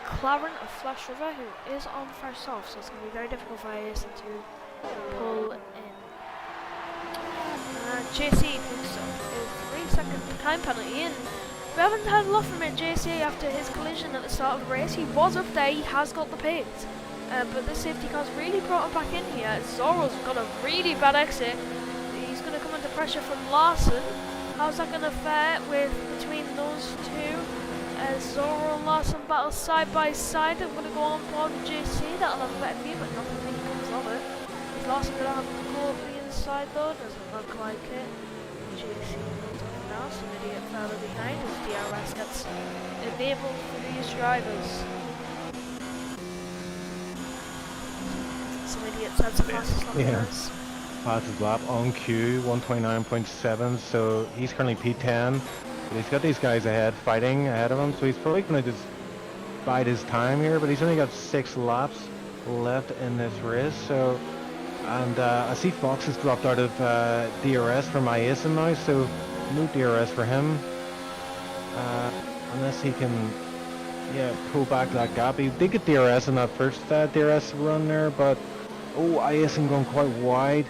McLaren of Flash River, who is on first off, so it's going to be very difficult for Iason to pull in. JC picks up a 3-second time penalty in. We haven't had a lot from it. JC, after his collision at the start of the race, he was up there, he has got the pace. But this safety car's really brought him back in here. Zoro's got a really bad exit. He's going to come under pressure from Larson. How's that going to fare with between those two? Zoro and Larson battle side by side. I'm going to go on board with JC. That'll have a better view, but nothing really comes of it. Is Larson going to have to go up the inside though? Doesn't look like it. JC goes off now. Some idiot further behind as DRS gets enabled for these drivers. Some idiot sets a fastest lap for us. Passes lap on Q, 129.7, so he's currently P10. But he's got these guys ahead, fighting ahead of him, so he's probably going to just bide his time here, but he's only got 6 laps left in this race, so... And I see Fox has dropped out of DRS for Iason now, so no DRS for him. Unless he can, pull back that gap. He did get DRS in that first DRS run there, but... Oh, Iason going quite wide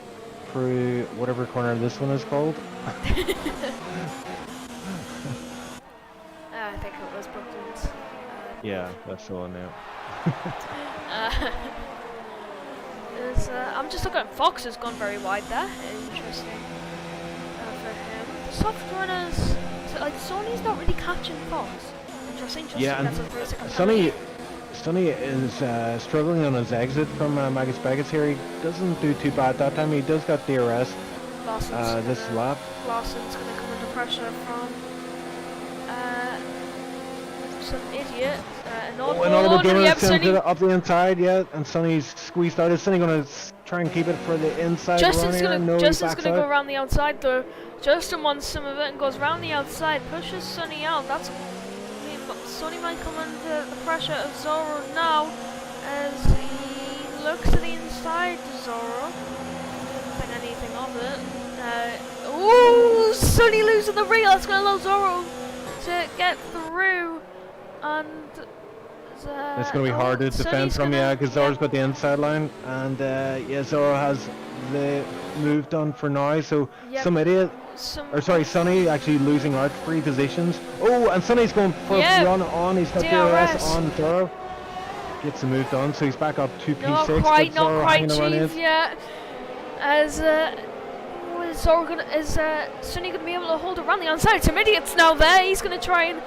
through whatever corner this one is called. I think it was Brooklyn's. Yeah, that's the one now. I'm just looking at Fox has gone very wide there. Interesting for him. The soft runners, so like Sony's not really catching Fox. Interesting. Yeah, and Sonny is struggling on his exit from Magus Beckett here. He doesn't do too bad that time. He does got DRS this lap. Larson's going to come under pressure from some idiot. Another donut sends it up the inside, and Sonny's squeezed out. Is Sonny going to try and keep it for the inside Justin's run going here? to go around the outside though. Justin wants some of it and goes around the outside, pushes Sonny out. That's... Sonny might come under the pressure of Zoro now as he looks to the inside. Zoro doesn't think anything of it. Ooh, Sonny losing the rail. That's going to allow Zoro to get through, and it's going to be hard to defend from, because Zoro's got the inside line, and Zoro has the move done for now. So some idiot. Sonny actually losing out 3 positions. Oh, and Sonny's going for a run on. He's got DRS on Zoro. Gets the move done, so he's back up to P6. Not quite, Chief, yet. As Sonny gonna be able to hold around the outside? Some idiots now there. He's gonna try and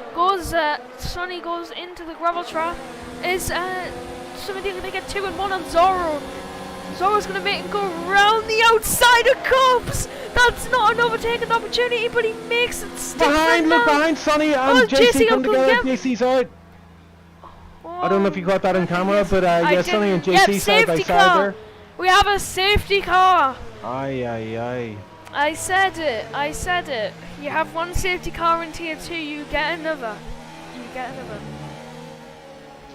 Sonny goes into the gravel trap. Is somebody gonna get 2 and 1 on Zoro? Zoro's going to make him go round the outside of Cubs. That's not an overtaken opportunity, but he makes it stick. Look behind Sonny and JC come together. JC's out. I don't know if you caught that on camera, but Sonny and JC side by side there. We have a safety car. Aye. I said it. You have one safety car in tier 2, you get another.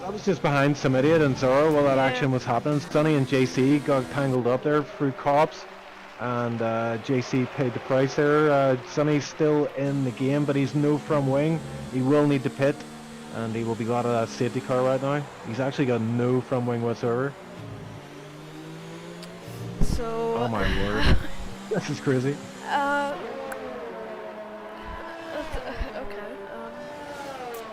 I was just behind some idiot and Zoro while that action was happening. Sonny and JC got tangled up there through cops, and JC paid the price there. Sonny's still in the game, but he's no front wing. He will need to pit, and he will be glad of that safety car right now. He's actually got no front wing whatsoever. So... Oh my word. This is crazy.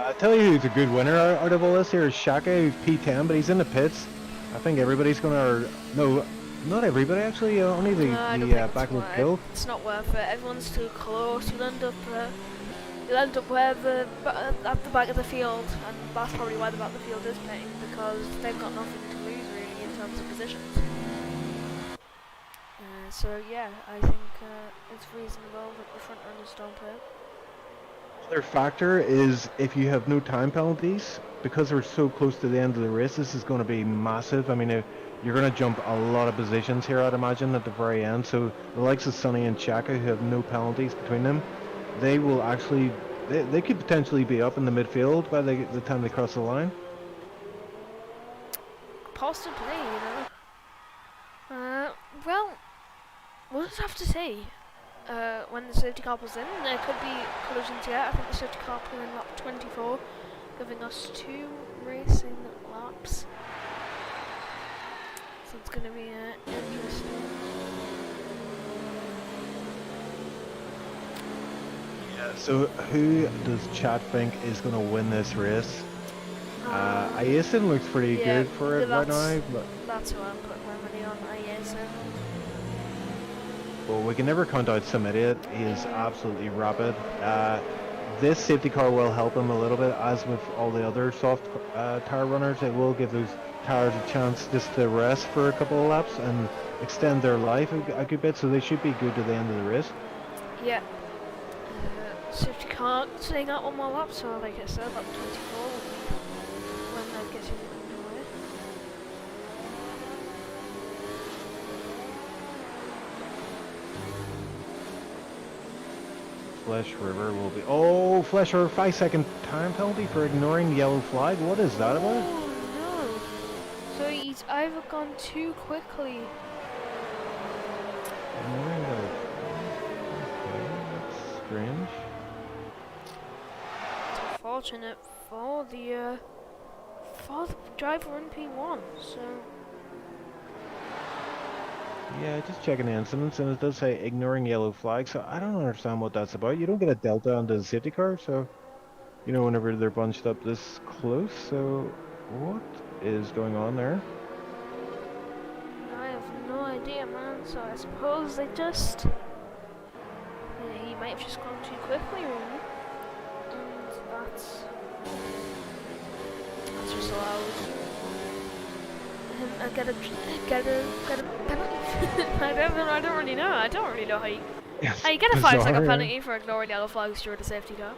I tell you who's a good winner out of all this here is Shaka, who's P10, but he's in the pits. I think everybody's gonna... No, not everybody actually, only the back of the field. It's not worth it, everyone's too close. You'll end up at the back of the field, and that's probably why the back of the field is pitting, because they've got nothing to lose really in terms of positions. So yeah, I think it's reasonable that the front runners don't pit. Another factor is if you have no time penalties, because we're so close to the end of the race, this is going to be massive. I mean, if you're going to jump a lot of positions here, I'd imagine, at the very end. So the likes of Sonny and Chaka, who have no penalties between them, they will actually, they could potentially be up in the midfield by the time they cross the line. Possibly, you know. Well, we'll just have to see. When the safety car pulls in, there could be collisions here. I think the safety car pulled in lap 24, giving us 2 racing laps. So it's going to be interesting. Yeah, so who does chat think is going to win this race? Iason looks pretty good for it right now, but that's who I'm putting my money on, Iason. well, we can never count out some idiot. He is absolutely rapid. This safety car will help him a little bit, as with all the other soft tire runners. It will give those tires a chance just to rest for a couple of laps and extend their life a good bit, so they should be good to the end of the race. Yeah. Safety car staying out 1 more lap, so like I said, lap 24 will be when they're getting underway. Flesh River will be... Oh, Flesh River, 5-second time penalty for ignoring the yellow flag. What is that about? Oh no! So he's either gone too quickly. Ignoring the... Okay, that's strange. It's unfortunate for the driver in P1, so... Yeah, just checking the incidents, and it does say ignoring yellow flag, so I don't understand what that's about. You don't get a delta onto the safety car, so, you know, whenever they're bunched up this close, so what is going on there? I have no idea, man, so I suppose they just... Yeah, he might have just gone too quickly, really. And that's just allowed him to get a penalty. I don't really know. I don't really know how you get a 5-second penalty for ignoring yellow flags during a safety car.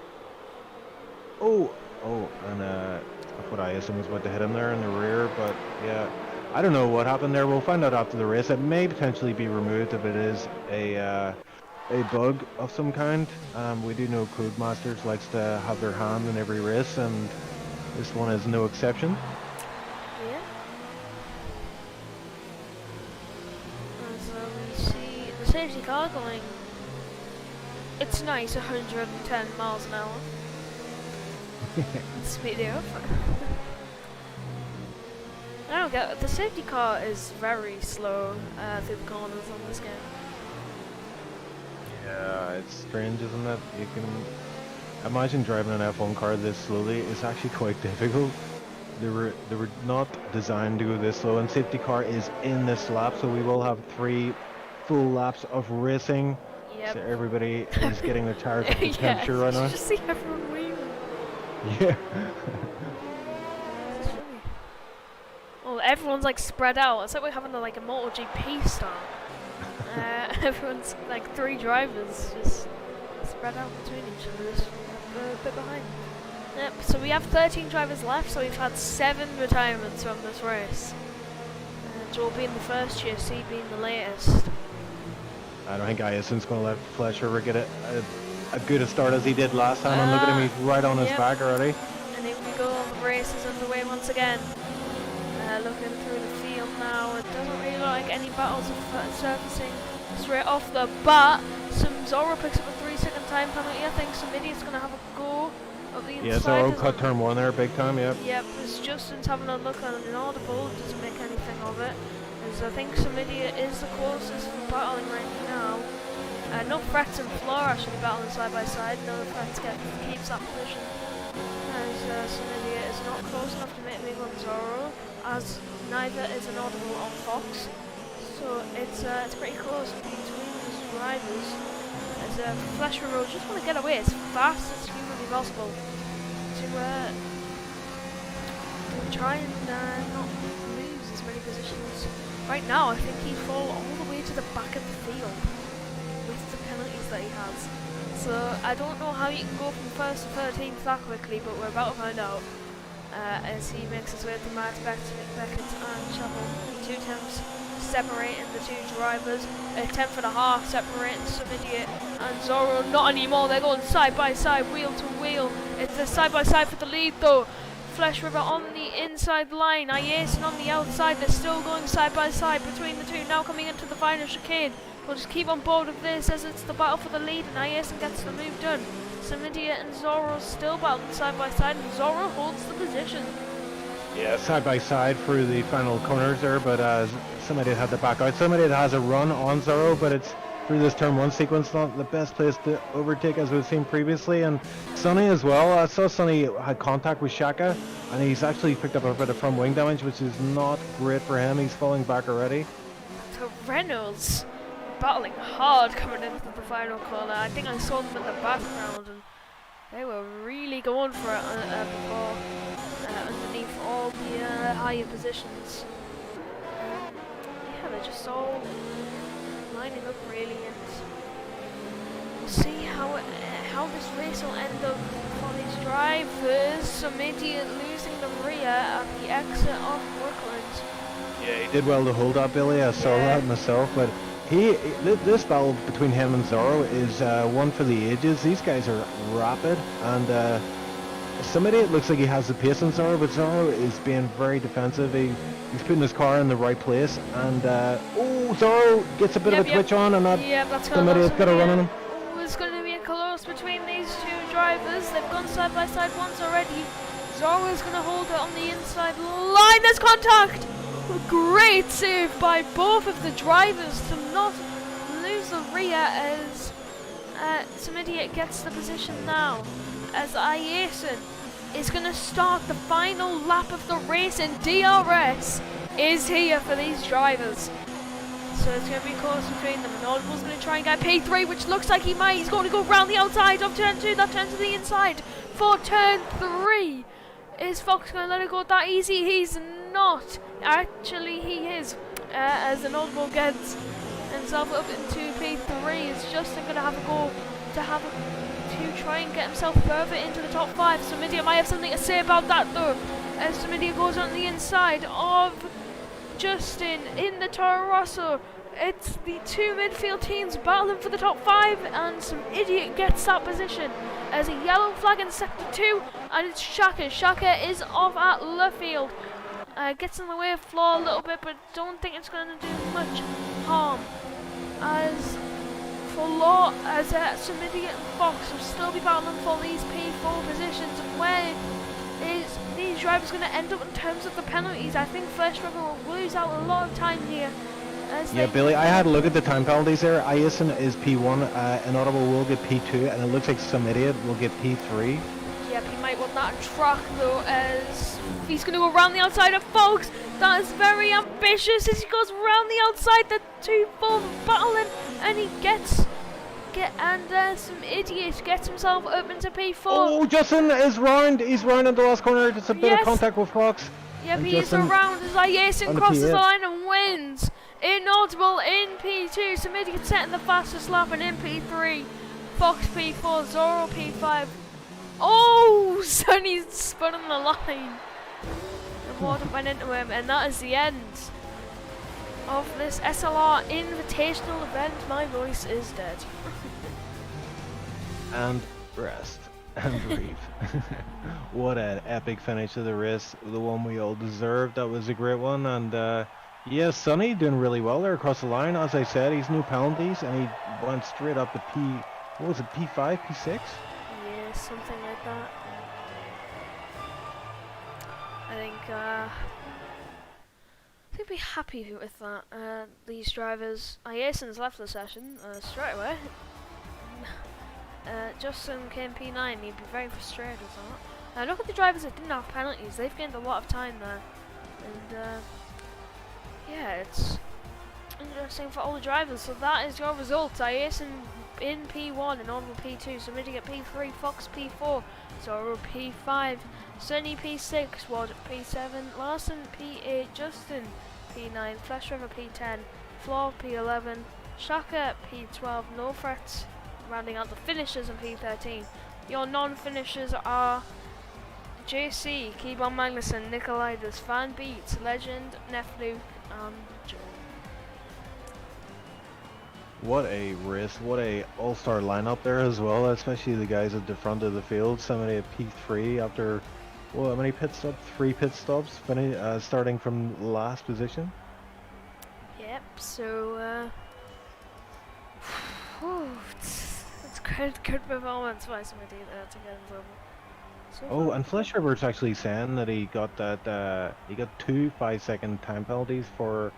Oh, and I thought Iason was about to hit him there in the rear, but yeah, I don't know what happened there. We'll find out after the race. It may potentially be removed if it is a bug of some kind. We do know Codemasters likes to have their hand in every race, and this one is no exception. Yeah. And so we see the safety car going. It's nice, 110 miles an hour. Speed it up. I don't get it. The safety car is very slow through the corners on this game. Yeah, it's strange, isn't it? You can imagine driving an F1 car this slowly. It's actually quite difficult. They were not designed to go this slow, and safety car is in this lap, so we will have 3 full laps of racing. Yep. So everybody is getting their tires up to temperature right now. Just see everyone waving. Yeah. Well, everyone's like spread out. It's like we're having like a MotoGP start. Everyone's like 3 drivers just spread out between each other, just a bit behind. Yep, so we have 13 drivers left, so we've had 7 retirements from this race. Joel being the first, GSC being the latest. I don't think Iason's going to let Flesh River get a good a start as he did last time. And look at him, he's right on his back already. And here we go, the race is underway once again. Looking through the field now, it doesn't really look like any battles are surfacing straight off the bat. Zorro picks up a 3-second time penalty. I think some idiot's going to have a go of the inside. Yeah, Zorro cut turn 1 there, big time, yep. Yep, as Justin's having a look on an inaudible, doesn't make anything of it. As I think some idiot is the closest for battling right now. No threats and Floor actually battling side by side. No threats keeps that position. As some idiot is not close enough to make me on Zorro, as neither is an audible on Fox. So it's pretty close between these drivers. As Flesh River just want to get away as fast as humanly possible to try and not lose as many positions. Right now, I think he'd fall all the way to the back of the field with the penalties that he has. So I don't know how you can go from 1st to 13th that quickly, but we're about to find out. as he makes his way to Matt Beckett and Chapel. 2 attempts separating the 2 drivers. A 10th and a half separating some idiot and Zorro. Not anymore, they're going side by side, wheel to wheel. It's a side by side for the lead though. Flesh River on the inside line, Iason on the outside. They're still going side by side between the 2, now coming into the final chicane. We'll just keep on board of this as it's the battle for the lead and Iason gets the move done. Samidia and Zorro still battling side by side and Zorro holds the position. Yeah, side by side through the final corners there, but somebody had to back out. Somebody that has a run on Zorro, but it's through this turn 1 sequence, not the best place to overtake as we've seen previously. And Sonny as well. I saw Sonny had contact with Shaka, and he's actually picked up a bit of front wing damage, which is not great for him. He's falling back already. So Reynolds battling hard coming into the final corner. I think I saw them in the background, and they were really going for it before. Underneath all the higher positions. Yeah, they're just all lining up really, and we'll see how this race will end up for these drivers. Some idiot losing the rear at the exit of Brooklands. Yeah, he did well to hold that, Billy. I saw that myself, but this battle between him and Zorro is one for the ages. These guys are rapid, and somebody, it looks like he has the pace on Zorro, but Zorro is being very defensive. He's putting his car in the right place, and Zorro gets a bit of a twitch on, and that's somebody's got a run on him. Oh, it's going to be a close between these 2 drivers. They've gone side by side once already. Zorro is going to hold it on the inside line. There's contact! Great save by both of the drivers to not lose the rear as some idiot gets the position now. As Iason is going to start the final lap of the race, and DRS is here for these drivers. So it's going to be close between them, and Audible's going to try and get P3, which looks like he might. He's going to go round the outside of turn 2, that turn to the inside for turn 3. Is Fox going to let it go that easy? He's not. Actually, he is. As an Audible gets himself up into P3, is Justin going to have a go to try and get himself further into the top 5. Samidia might have something to say about that though, as Samidia goes on the inside of Justin in the Toro Rosso. It's the 2 midfield teams battling for the top 5, and some idiot gets that position as a yellow flag in sector 2, and it's Shaka. Shaka is off at left field. Gets in the way of Flaw a little bit, but don't think it's going to do much harm. As for Law, as some idiot and Fox will still be battling for these P4 positions. Where is these drivers going to end up in terms of the penalties? I think Flesh River will lose out a lot of time here. Yeah, Billy, I had a look at the time penalties there. Iason is P1, Inaudible will get P2, and it looks like some idiot will get P3. Yep, he might want that track though, as he's going to go around the outside of Fox. That is very ambitious as he goes around the outside. The 2 both battling, and he some idiot gets himself up into P4. Oh, Justin is round. He's round in the last corner. Just a bit of contact with Fox. Yep, he is around as Iason crosses the line and wins. Inaudible in P2. Some idiot setting the fastest lap, and in P3. Fox P4, Zorro P5. Oh, Sonny's spun on the line. The water went into him, and that is the end of this SLR Invitational event. My voice is dead. And rest and breathe. What an epic finish to the race, the one we all deserved. That was a great one, and yeah, Sonny doing really well there across the line. As I said, he's no penalties, and he went straight up to P5, P6? Yeah, something like that. I think they'd be happy with that. These drivers, Iason's left the session straight away. Justin came P9, he'd be very frustrated with that. Look at the drivers that didn't have penalties, they've gained a lot of time there. And yeah, it's interesting for all the drivers. So that is your results. Iason in P1 and Audible P2, Samidia at P3, Fox P4, Zorro P5, Sunny P6, Ward P7, Larson P8, Justin P9, Flesh River P10, Floor P11, Shaka P12, No Threats, rounding out the finishers in P13. Your non-finishers are JC, Keybon Magnussen, Nikolaitis, Van Beats, Legend, Nefluke, and Joe. What a race! What a all-star lineup there as well, especially the guys at the front of the field. Somebody at P3 after, well, how many pit stops? 3 pit stops, starting from last position. Yep, so, that's good performance by somebody there to get involved. So Oh, far. and Flesh River's actually saying that he got that he got 2 5-second time penalties for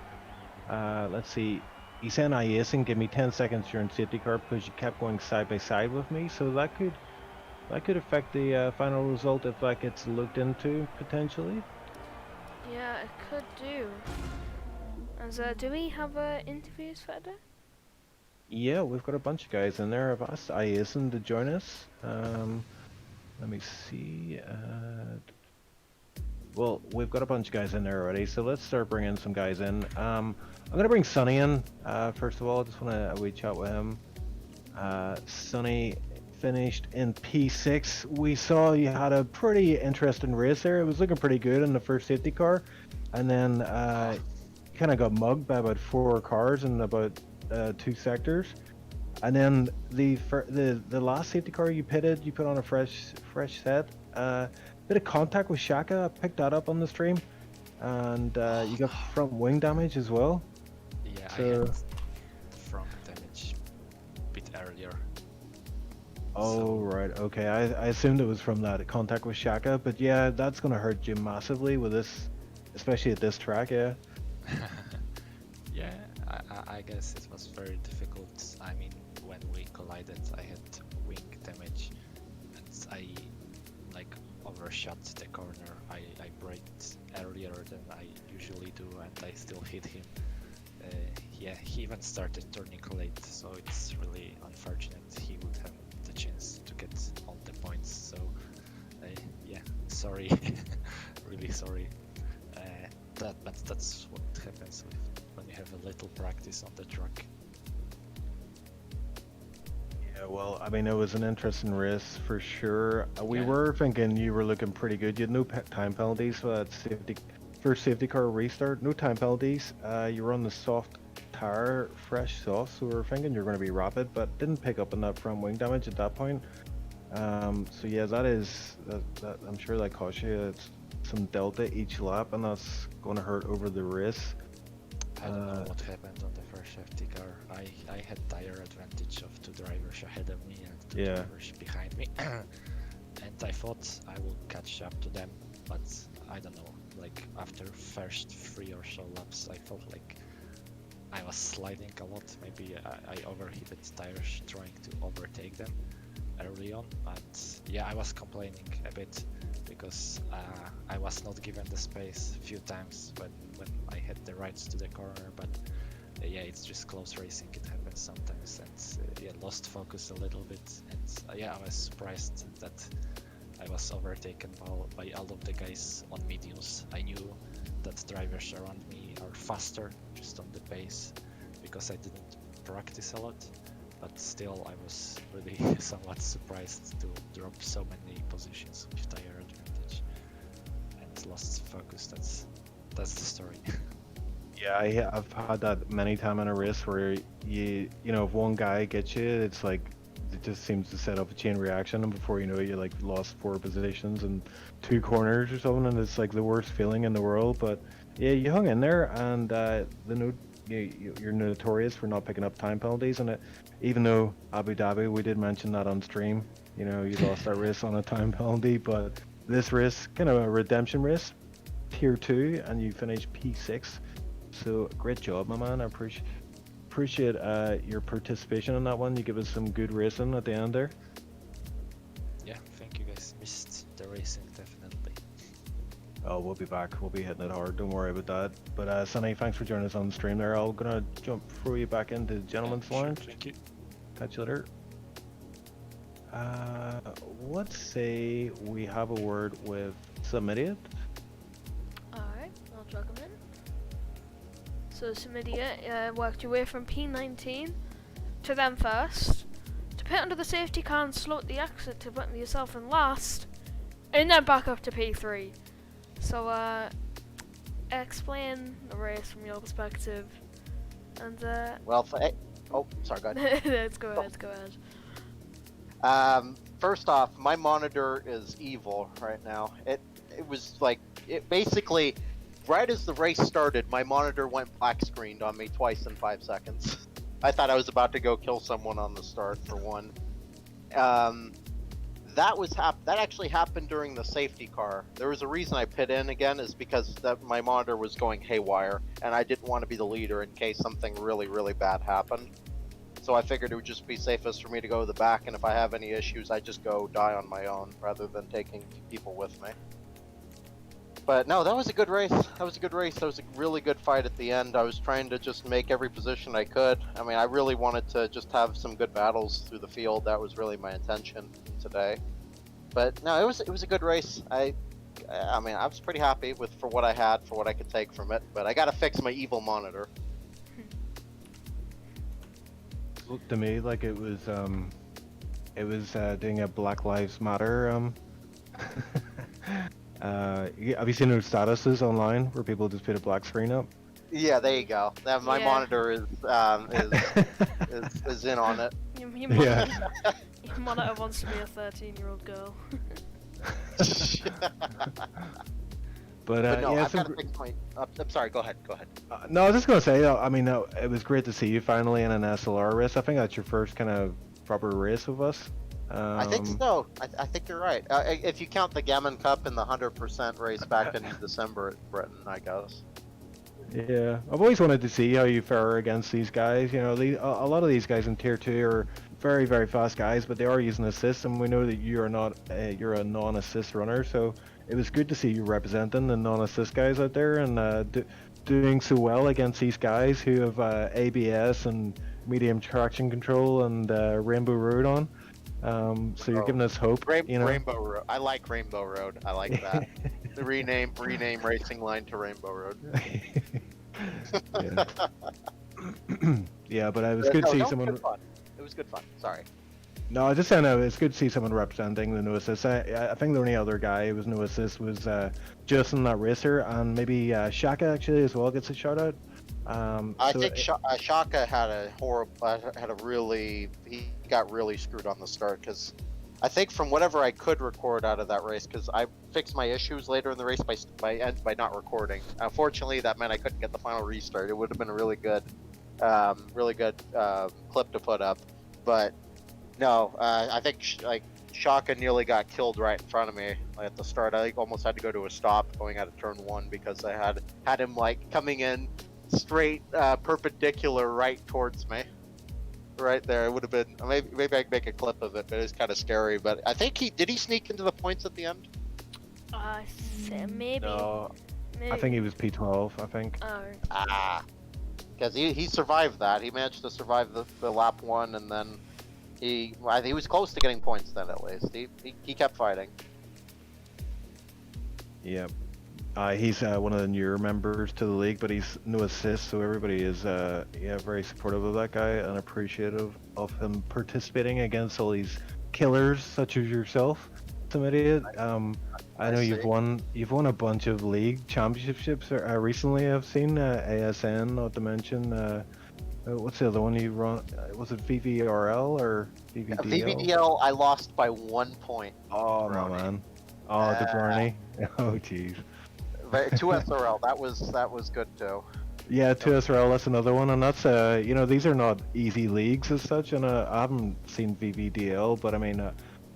let's see, he's saying iAcing gave me 10 seconds during safety car because you kept going side by side with me, so that could affect the final result if that gets looked into potentially. Yeah, it could do. And do we have interviews for today? Yeah, we've got a bunch of guys in there. I've asked iAcing to join us. Let me see. Well, we've got a bunch of guys in there already, so let's start bringing some guys in. I'm gonna bring Sonny in. First of all, I just want to wee chat with him. Sonny finished in P6. We saw you had a pretty interesting race there. It was looking pretty good in the first safety car, and then you kind of got mugged by about 4 cars in about 2 sectors. And then the last safety car you pitted, you put on a fresh set. Bit of contact with Shaka. I picked that up on the stream, and you got front wing damage as well. Yeah, So- I had front damage a bit earlier. Oh right, okay. I assumed it was from that contact with Shaka, but yeah, that's gonna hurt you massively with this, especially at this track. Yeah. Yeah, I guess it was very difficult. I mean, when we collided, I had wing damage, and I like overshot the corner. I braked earlier than I usually do, and I still hit him. Yeah, he even started turning late, so it's really unfortunate. He would have the chance to get all the points. So yeah, sorry, really sorry. But that's what happens when you have a little practice on the track. Yeah, well, I mean, it was an interesting race for sure. We Yeah. were thinking you were looking pretty good. You had no time penalties for that first safety car restart. No time penalties. You were on the soft tire, fresh soft, so we were thinking you were going to be rapid, but didn't pick up on that front wing damage at that point. So yeah, that I'm sure that cost you some delta each lap, and that's going to hurt over the race. I don't know what happened on the first safety car. I had tire advantage of 2 drivers ahead of me and 2 Yeah. drivers behind me. And I thought I would catch up to them, but I don't know, like after first 3 or so laps, I felt like I was sliding a lot. Maybe I overheated tires trying to overtake them early on, and yeah, I was complaining a bit because I was not given the space a few times when I had the rights to the corner, but yeah, it's just close racing, it happens sometimes, and yeah, lost focus a little bit, and yeah, I was surprised that I was overtaken by all of the guys on mediums. I knew that drivers around me are faster just on the pace because I didn't practice a lot, but still I was really somewhat surprised to drop so many positions with tire advantage and lost focus. That's the story. Yeah, I've had that many times in a race where you know, if one guy gets you, it's like it just seems to set up a chain reaction, and before you know it, you like lost 4 positions and 2 corners or something, and it's like the worst feeling in the world. But yeah, you hung in there, and you're notorious for not picking up time penalties, and even though Abu Dhabi, we did mention that on stream, you know, you lost that race on a time penalty, but this race, kind of a redemption race, tier 2, and you finished P6. So great job, my man. I appreciate your participation in that one. You give us some good racing at the end there. Yeah, thank you guys. Missed the racing definitely. Oh, we'll be back. We'll be hitting it hard. Don't worry about that. But Sonny, thanks for joining us on the stream there. I'm gonna throw you back into the gentleman's Yeah, sure, lounge. thank you. Catch you later. Let's say we have a word with some idiot. Alright, I'll drag him in. So Samidia worked your way from P19 to them first, to pit under the safety car and slow the exit to put yourself in last, and then back up to P3. So, explain the race from your perspective, and Well, oh, sorry, go ahead. let's go ahead. Go ahead. First off, my monitor is evil right now. It was like, it basically, right as the race started, my monitor went black screened on me twice in 5 seconds. I thought I was about to go kill someone on the start for one. That actually happened during the safety car. There was a reason I pit in again, is because my monitor was going haywire, and I didn't want to be the leader in case something really, really bad happened. So I figured it would just be safest for me to go to the back, and if I have any issues, I just go die on my own rather than taking people with me. But no, that was a good race. That was a really good fight at the end. I was trying to just make every position I could. I mean, I really wanted to just have some good battles through the field. That was really my intention today. But no, it was a good race. I mean, I was pretty happy for what I had, for what I could take from it. But I gotta fix my evil monitor. Looked to me like it was doing a Black Lives Matter. Have you seen those statuses online where people just put a black screen up? Yeah, there you go. My Yeah. monitor is in on it. Your monitor wants to be a 13-year-old girl. But no, yeah, I've got to fix my. I'm sorry. Go ahead. no, I was just gonna say, I mean, it was great to see you finally in an SLR race. I think that's your first kind of proper race with us. I think so. I think you're right. If you count the Gammon Cup and the 100% race back in December at Britain, I guess. Yeah, I've always wanted to see how you fare against these guys. You know, a lot of these guys in Tier 2 are very, very fast guys, but they are using assists, and we know that you are not. You're a non-assist runner, so it was good to see you representing the non-assist guys out there and doing so well against these guys who have ABS and medium traction control and Rainbow Road on. So you're giving us hope. You know? Rainbow Road. I like Rainbow Road. I like that. The rename Racing Line to Rainbow Road. Yeah. Yeah, but it was good to see someone. It was good fun. Sorry. No, I just saying it's good to see someone representing the no assist. I think the only other guy who was no assist was Justin, that racer, and maybe Shaka actually as well gets a shout out. I think Shaka had a he got really screwed on the start, because I think from whatever I could record out of that race, because I fixed my issues later in the race by not recording. Unfortunately, that meant I couldn't get the final restart. It would have been a really good clip to put up, but no, I think Shaka nearly got killed right in front of me at the start. I almost had to go to a stop going out of turn 1 because I had him coming in straight perpendicular right towards me. Right there, it would have been maybe I could make a clip of it, but it was kind of scary. But I think did he sneak into the points at the end? Maybe. No, I think he was P12. I think. Because he survived that. He managed to survive the lap 1, and then he was close to getting points then at least. He kept fighting. Yep. He's one of the newer members to the league, but he's no assist, so everybody is very supportive of that guy and appreciative of him participating against all these killers such as yourself, some idiot. I know you've won a bunch of league championships recently. I've seen ASN, not to mention what's the other one you run? Was it VVRL or VVDL? VVDL, I lost by 1 point. Oh no, man. Oh, the Barney. Oh jeez. 2 SRL, that was good too. Yeah, 2 SRL, that's another one, and that's these are not easy leagues as such, and I haven't seen VVDL, but I mean,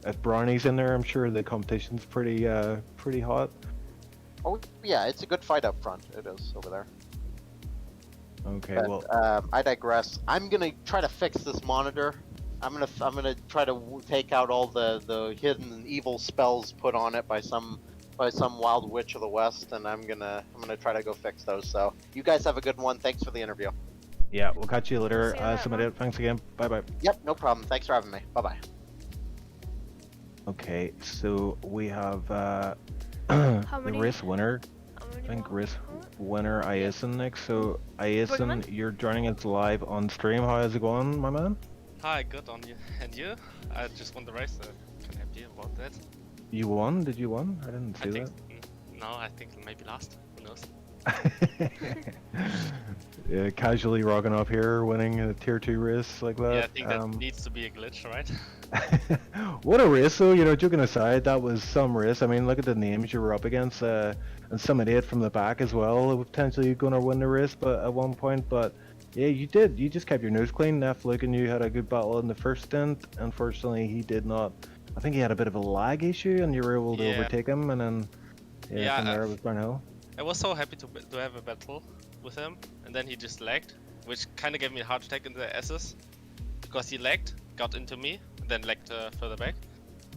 if Brownie's in there, I'm sure the competition's pretty hot. Oh yeah, it's a good fight up front. It is over there. Okay, but, well, I digress. I'm gonna try to fix this monitor. I'm gonna try to take out all the hidden evil spells put on it by some wild witch of the west, and I'm gonna try to go fix those. So you guys have a good one. Thanks for the interview. Yeah, we'll catch you later. See you later, Thanks again. Bye bye. Yep, no problem. Thanks for having me. Bye bye. Okay, so we have How the many? race winner. How I many think more? race winner Iason next. So Iason, you're joining us live on stream. How is it going, my man? Hi, good on you. And you? I just won the race, so can help you about that. You won? Did you won? I didn't I see think. that. No, I think maybe last. Who knows? Yeah, casually rocking up here, winning a tier 2 race like Yeah, that. I think that needs to be a glitch, right? What a race though, you know, joking aside, that was some race. I mean, look at the names you were up against, and some idiot from the back as well, potentially going to win the race but at one point. But yeah, you did. You just kept your nose clean. Netflix and you had a good battle in the first stint. Unfortunately, he did not. I think he had a bit of a lag issue and you were able to Yeah. overtake him, and then Yeah, from there it was downhill. I was so happy to have a battle with him, and then he just lagged, which kind of gave me a heart attack in the S's, because he lagged, got into me, and then lagged further back.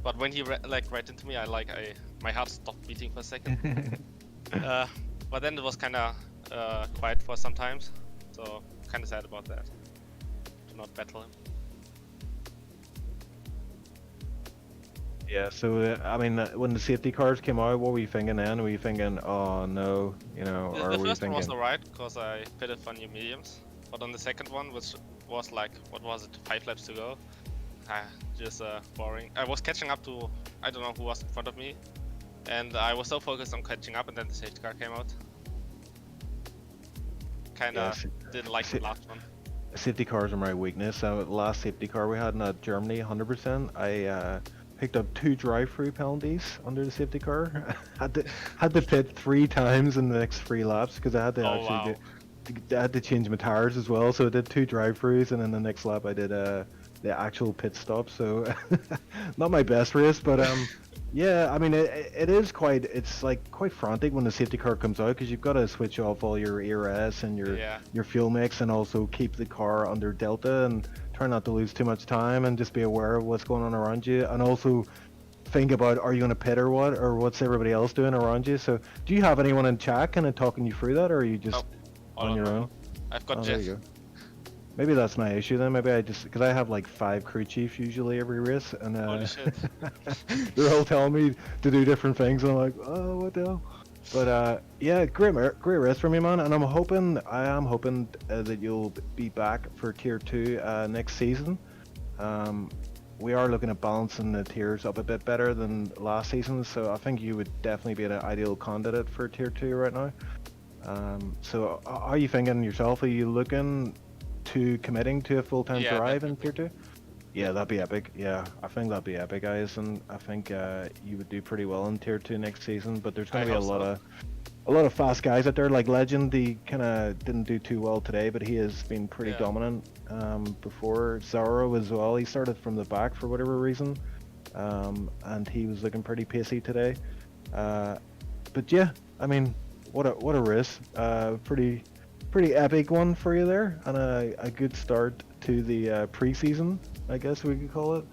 But when he lagged right into me, my heart stopped beating for a second. But then it was kind of quiet for some times, so kind of sad about that, to not battle him. Yeah, so I mean, when the safety cars came out, what were you thinking then? Were you thinking, oh no, you know, The or were you first one was thinking? alright, because I pitted for new mediums, but on the second one, which was like, what was it, 5 laps to go, just boring. I was catching up to, I don't know who was in front of me, and I was so focused on catching up, and then the safety car came out. Kinda didn't like the last one. Safety cars are my weakness. The last safety car we had in Germany, 100%, I picked up 2 drive-through penalties under the safety car. had to pit 3 times in the next 3 laps because I had to Oh, I had to change my tires as well. So I did 2 drive-throughs, and then the next lap I did the actual pit stop. So not my best race, but yeah, I mean it is quite, it's like quite frantic when the safety car comes out because you've got to switch off all your ERS and your fuel mix, and also keep the car under delta and try not to lose too much time, and just be aware of what's going on around you, and also think about, are you going to pit or what, or what's everybody else doing around you. So do you have anyone in chat kind of talking you through that, or are you just all on your own? I've got There Jeff. you go. Maybe that's my issue then. Maybe I just, because I have like 5 crew chiefs usually every race, and Holy shit. they're all telling me to do different things, and I'm like, oh, what the hell? But yeah, great race for me, man. And I am hoping that you'll be back for tier 2 next season. We are looking at balancing the tiers up a bit better than last season, so I think you would definitely be an ideal candidate for tier 2 right now. So are you thinking yourself, are you looking to committing to a full-time drive in tier 2? Yeah, that'd be epic. Yeah, I think that'd be epic, guys, and I think you would do pretty well in tier 2 next season. But there's going to be a lot of fast guys out there. Like Legend, he kind of didn't do too well today, but he has been pretty dominant before. Zorro as well. He started from the back for whatever reason, and he was looking pretty pacey today. But yeah, I mean, what a race. Pretty epic one for you there, and a good start to the pre-season, I guess we could call it.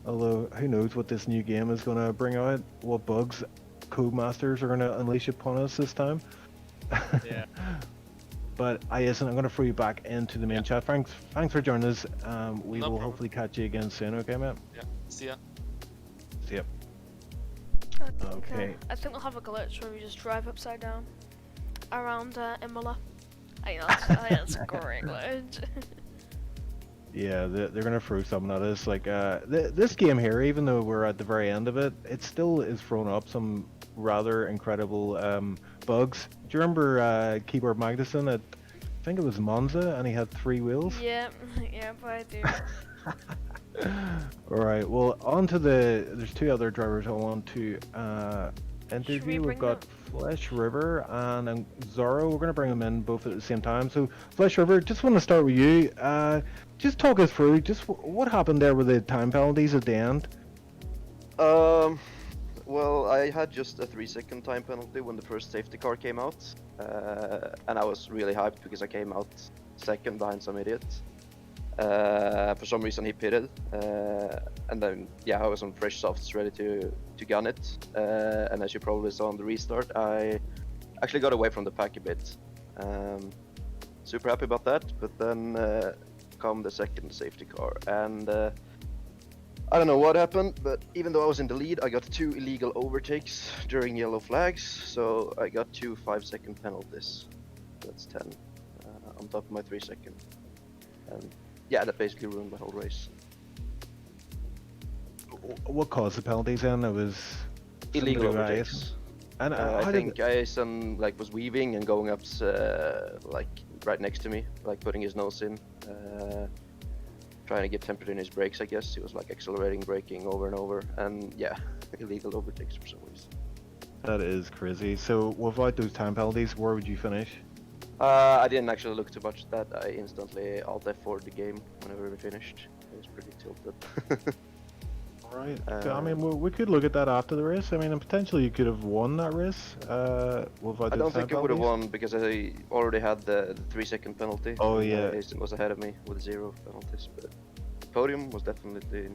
Although, who knows what this new game is going to bring out, what bugs Codemasters are going to unleash upon us this time. Yeah. But I'm going to throw you back into the main chat. Thanks for joining us. We will problem. hopefully catch you again soon, okay, mate? Yeah. See ya. See ya. Okay. I think we'll have a glitch where we just drive upside down around Imola. I know, that's a great glitch. Yeah, they're going to throw something at us. Like, this game here, even though we're at the very end of it, it still is throwing up some rather incredible bugs. Do you remember Keyboard Magnuson at, I think it was Monza, and he had 3 wheels? Yeah, but I do. Alright, well, on to there's 2 other drivers I want to interview. We've got Flesh River and Zorro. We're going to bring them in both at the same time. So, Flesh River, just want to start with you. Just talk us through just what happened there with the time penalties at the end. Well, I had just a 3-second time penalty when the first safety car came out, and I was really hyped because I came out second behind some idiot. For some reason he pitted, and then I was on fresh softs ready to gun it, and as you probably saw on the restart, I actually got away from the pack a bit. Super happy about that, but then come the second safety car, and I don't know what happened, but even though I was in the lead, I got 2 illegal overtakes during yellow flags, so I got 2 5-second penalties. That's 10 on top of my 3-second. And yeah, that basically ruined my whole race. What caused the penalties then? It was illegal Somebody with overtakes. Aysen. And I how think did Aysen like was weaving and going up like right next to me, like putting his nose in, trying to get temperature in his brakes. I guess he was like accelerating, braking over and over, and yeah, illegal overtakes for some reason. that is crazy. So without those time penalties, where would you finish? I didn't actually look too much at that. I instantly alt F4'd the game whenever we finished. It was pretty tilted. Right. I mean, we could look at that after the race. I mean, and potentially you could have won that race. Without I those don't time think I would have penalties. won because I already had the 3-second penalty. Oh, and, yeah. Aysen was ahead of me with 0 penalties, but podium was definitely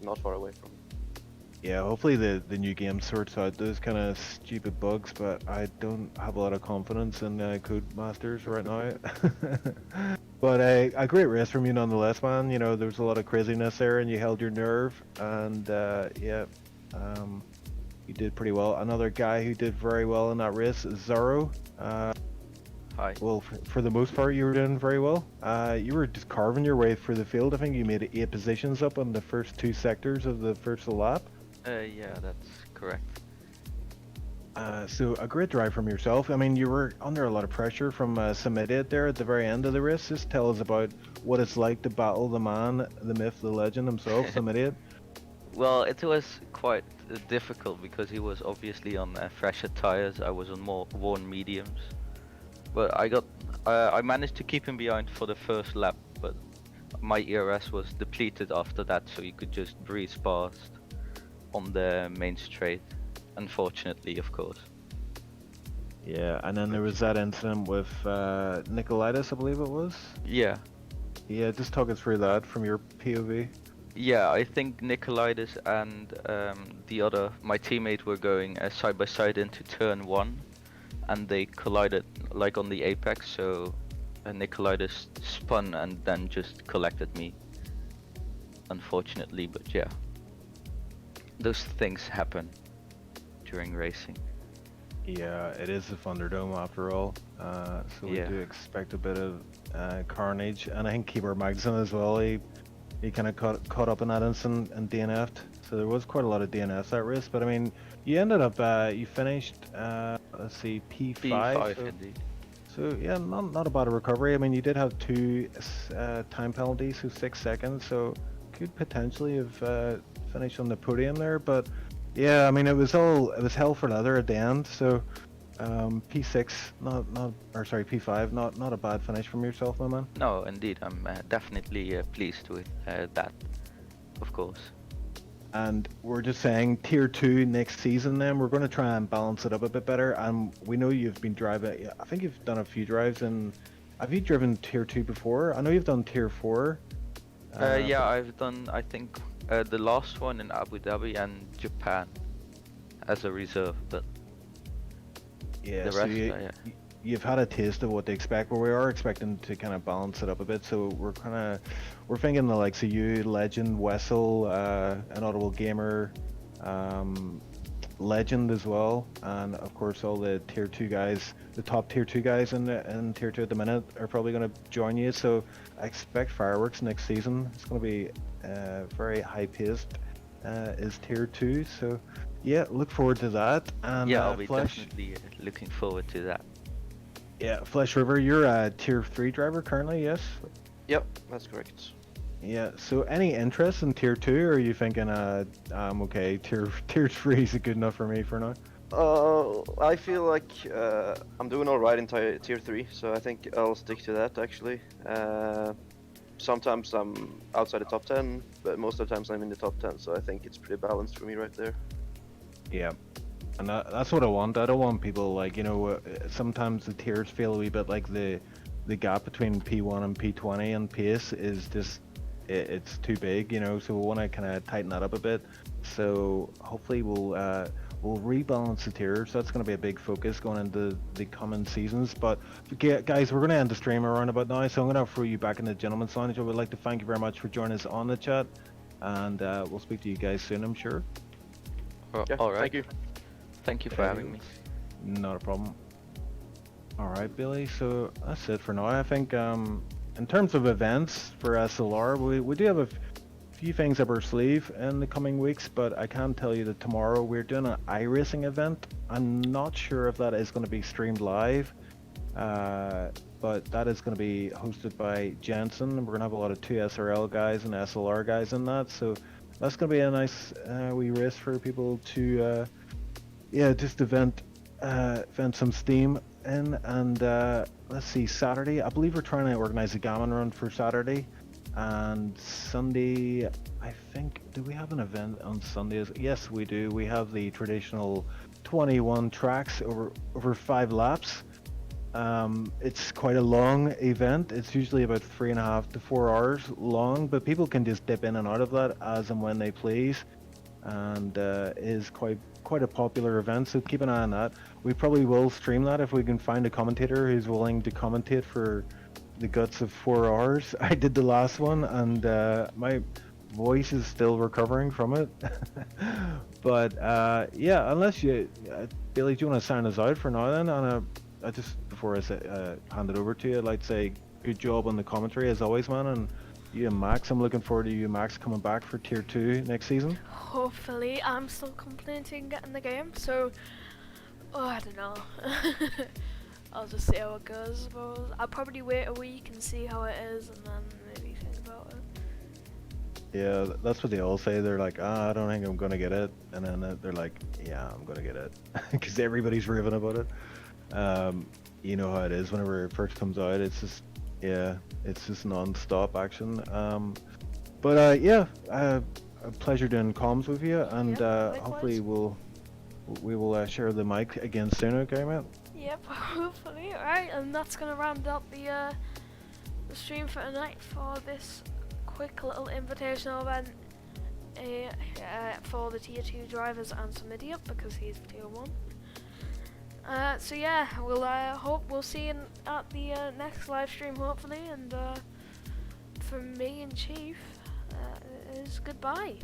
not far away from me. Yeah, hopefully the new game sorts out those kind of stupid bugs, but I don't have a lot of confidence in Codemasters right now. But a great race from you nonetheless, man. You know, there was a lot of craziness there, and you held your nerve, and yeah, you did pretty well. Another guy who did very well in that race is Zorro. Hi. Well, for the most part, you were doing very well. You were just carving your way through the field. I think you made 8 positions up on the first 2 sectors of the first lap. Yeah, that's correct. So a great drive from yourself. I mean, you were under a lot of pressure from some idiot there at the very end of the race. Just tell us about what it's like to battle the man, the myth, the legend himself, some idiot. Well, it was quite difficult because he was obviously on fresher tires. I was on more worn mediums, but I managed to keep him behind for the first lap. But my ERS was depleted after that, so you could just breeze past on the main straight. Unfortunately, of course. Yeah, and then there was that incident with Nicolaitis, I believe it was. Yeah. Yeah, just talk us through that from your POV. Yeah, I think Nicolaitis and my teammate were going side by side into turn 1, and they collided like on the apex, so Nicolaitis spun and then just collected me. Unfortunately, but yeah. Those things happen during racing. Yeah, it is the Thunderdome after all, so we Yeah. do expect a bit of carnage, and I think Keyboard Magson as well, he kind of caught up in that incident and DNF'd, so there was quite a lot of DNFs that race, but I mean, you ended up, you finished, let's see, P5, P5 so, indeed. so yeah, not a bad recovery. I mean, you did have 2 time penalties, so 6 seconds, so could potentially have finished on the podium there, but yeah, I mean, it was hell for leather at the end, so P6, P5, not a bad finish from yourself, my man. No, indeed, I'm definitely pleased with that, of course. And we're just saying tier 2 next season then, we're going to try and balance it up a bit better, and we know you've been driving, I think you've done a few drives, and have you driven tier 2 before? I know you've done tier 4. Yeah, I've done, I think, the last one in Abu Dhabi and Japan as a reserve, but Yeah, the so rest, you've had a taste of what to expect, but we are expecting to kind of balance it up a bit. So we're thinking the likes of you, Legend, Wessel, an Audible Gamer, Legend as well, and of course all the tier 2 guys, the top tier 2 guys in tier 2 at the minute are probably going to join you. So I expect fireworks next season. It's going to be very high paced. Is tier 2, so yeah, look forward to that. And yeah, I'll be Flesh, definitely looking forward to that. yeah, Flesh River, you're a tier 3 driver currently, yes? Yep, that's correct. Yeah, so any interest in tier 2, or are you thinking okay, tier 3 is good enough for me for now? I feel like I'm doing alright in tier 3, so I think I'll stick to that actually. Sometimes I'm outside the top 10, but most of the times I'm in the top 10, so I think it's pretty balanced for me right there. Yeah, and that's what I want. I don't want people like, sometimes the tiers feel a wee bit like the gap between P1 and P20 and pace is just, it's too big, so we want to kind of tighten that up a bit. So hopefully we'll rebalance the tiers. That's going to be a big focus going into the coming seasons. But guys, we're going to end the stream around about now, so I'm going to throw you back in the gentleman's lounge. I would like to thank you very much for joining us on the chat, and we'll speak to you guys soon, I'm sure. Yeah, All right. thank you. Thank you for having me. Not a problem. All right, Billy. So that's it for now. I think in terms of events for SLR, we do have a few things up our sleeve in the coming weeks, but I can tell you that tomorrow we're doing an iRacing event. I'm not sure if that is going to be streamed live, but that is going to be hosted by Jensen. We're going to have a lot of 2SRL guys and SLR guys in that, so that's going to be a nice wee race for people to, yeah, just vent some steam in. And let's see, Saturday, I believe we're trying to organize a gammon run for Saturday. And Sunday, I think, do we have an event on Sundays? Yes, we do. We have the traditional 21 tracks over 5 laps. It's quite a long event. It's usually about 3.5 to 4 hours long, but people can just dip in and out of that as and when they please, and is quite a popular event. So keep an eye on that. We probably will stream that if we can find a commentator who's willing to commentate for the guts of 4 hours. I did the last one, and my voice is still recovering from it. But yeah, unless you, Billy, do you want to sign us out for now then? And I just, before I hand it over to you, I'd like to say good job on the commentary as always, man. And you and Max, I'm looking forward to you and Max coming back for Tier 2 next season. Hopefully. I'm still completing getting the game, so I don't know. I'll just see how it goes, I suppose. I'll probably wait a week and see how it is, and then maybe think about it. Yeah, that's what they all say. They're like, I don't think I'm gonna get it, and then they're like, yeah, I'm gonna get it, because everybody's raving about it. You know how it is whenever it first comes out. It's just, yeah, it's just non-stop action. But yeah, a pleasure doing comms with you, and hopefully we will share the mic again soon. Okay, mate? Yep, hopefully. Alright, and that's gonna round up the stream for tonight for this quick little invitational event for the Tier 2 drivers and some idiot because he's Tier 1. So yeah, we'll see you at the next live stream hopefully, and from me and Chief is goodbye.